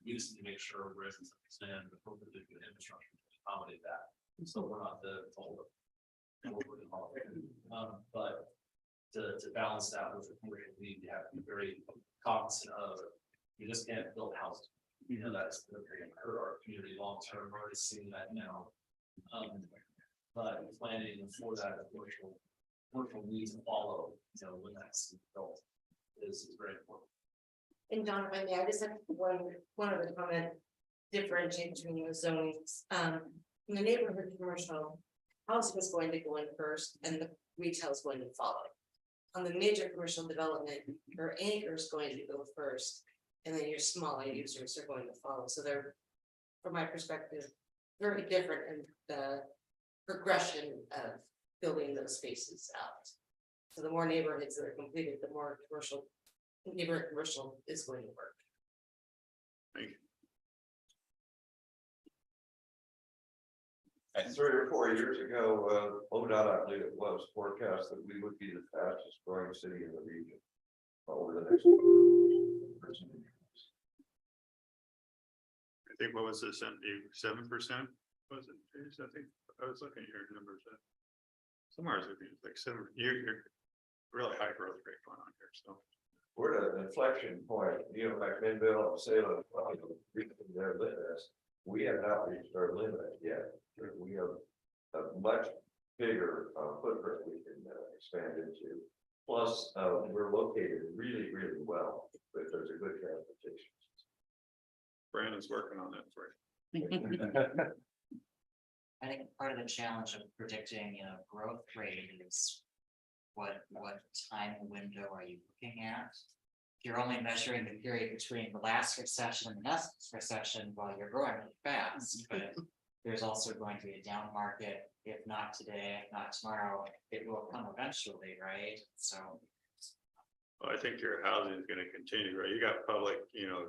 Speaker 2: We just need to make sure we're and appropriately good infrastructure to accommodate that. So we're not the whole. But to balance that with the commercial need, you have to be very cognizant of you just can't build houses. That's going to hurt our community long term. We're already seeing that now. But planning for that commercial needs to follow, when that's built is very important.
Speaker 14: And Don, if I may, I just have one other comment differentiating between the zonings. In the neighborhood commercial, housing is going to go in first and the retail is going to follow. On the major commercial development, your anchor is going to go first, and then your smaller users are going to follow. So they're, from my perspective, very different in the progression of building those spaces out. So the more neighborhoods that are completed, the more neighborhood commercial is going to work.
Speaker 6: Thank you.
Speaker 3: 3 or 4 years ago, ODOT, I believe it was, forecast that we would be the fastest growing city in the region over the next.
Speaker 6: I think what was this, 7%? Was it? I think I was looking at your numbers. Somewhere I was looking at like 7. You're really high growth rate going on here. So
Speaker 3: We're at an inflection point, like Minville, Salem, their limit. We have not reached our limit yet. We have a much bigger footprint we can expand into. Plus, we're located really, really well, but there's a good transportation.
Speaker 6: Brandon's working on that for you.
Speaker 13: I think part of the challenge of predicting, growth rate is what time window are you looking at? If you're only measuring the period between the last recession and the next recession, well, you're growing really fast, but there's also going to be a down market. If not today, if not tomorrow, it will come eventually, right? So.
Speaker 6: Well, I think your housing is going to continue, right? You got public,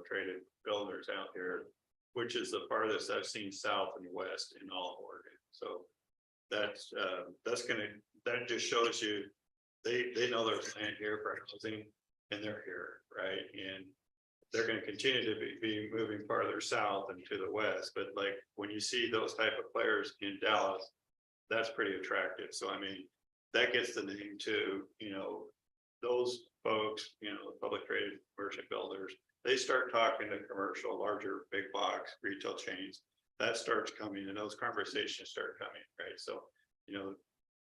Speaker 6: traded builders out here, which is the farthest I've seen south and west in all of Oregon. So that just shows you they know there's land here for housing and they're here, right? And they're going to continue to be moving farther south and to the west. But like when you see those type of players in Dallas, that's pretty attractive. So I mean, that gets the name to, those folks, the public traded merchant builders, they start talking to commercial, larger, big box retail chains. That starts coming and those conversations start coming, right? So,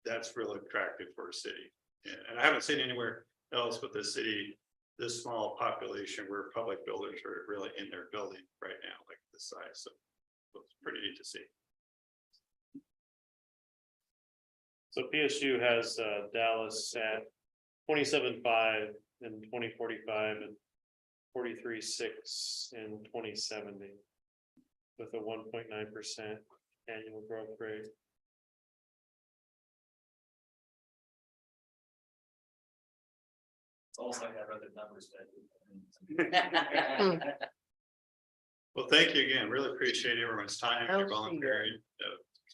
Speaker 6: that's really attractive for a city. And I haven't seen anywhere else with the city, this small population where public builders are really in their building right now, like this size. So it's pretty neat to see.
Speaker 16: So PSU has Dallas at 27.5 in 2045 and 43.6 in 2070 with a 1.9% annual growth rate.
Speaker 2: It's almost like I read the numbers.
Speaker 6: Well, thank you again. Really appreciate everyone's time and volunteering.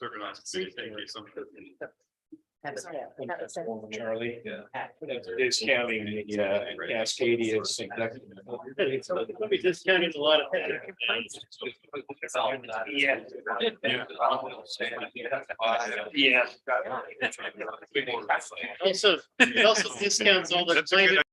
Speaker 6: Thank you so much.
Speaker 4: Charlie, discounting the Cascadia.
Speaker 16: We discounted a lot of. Yeah. Yeah. Also, it also discounts all the.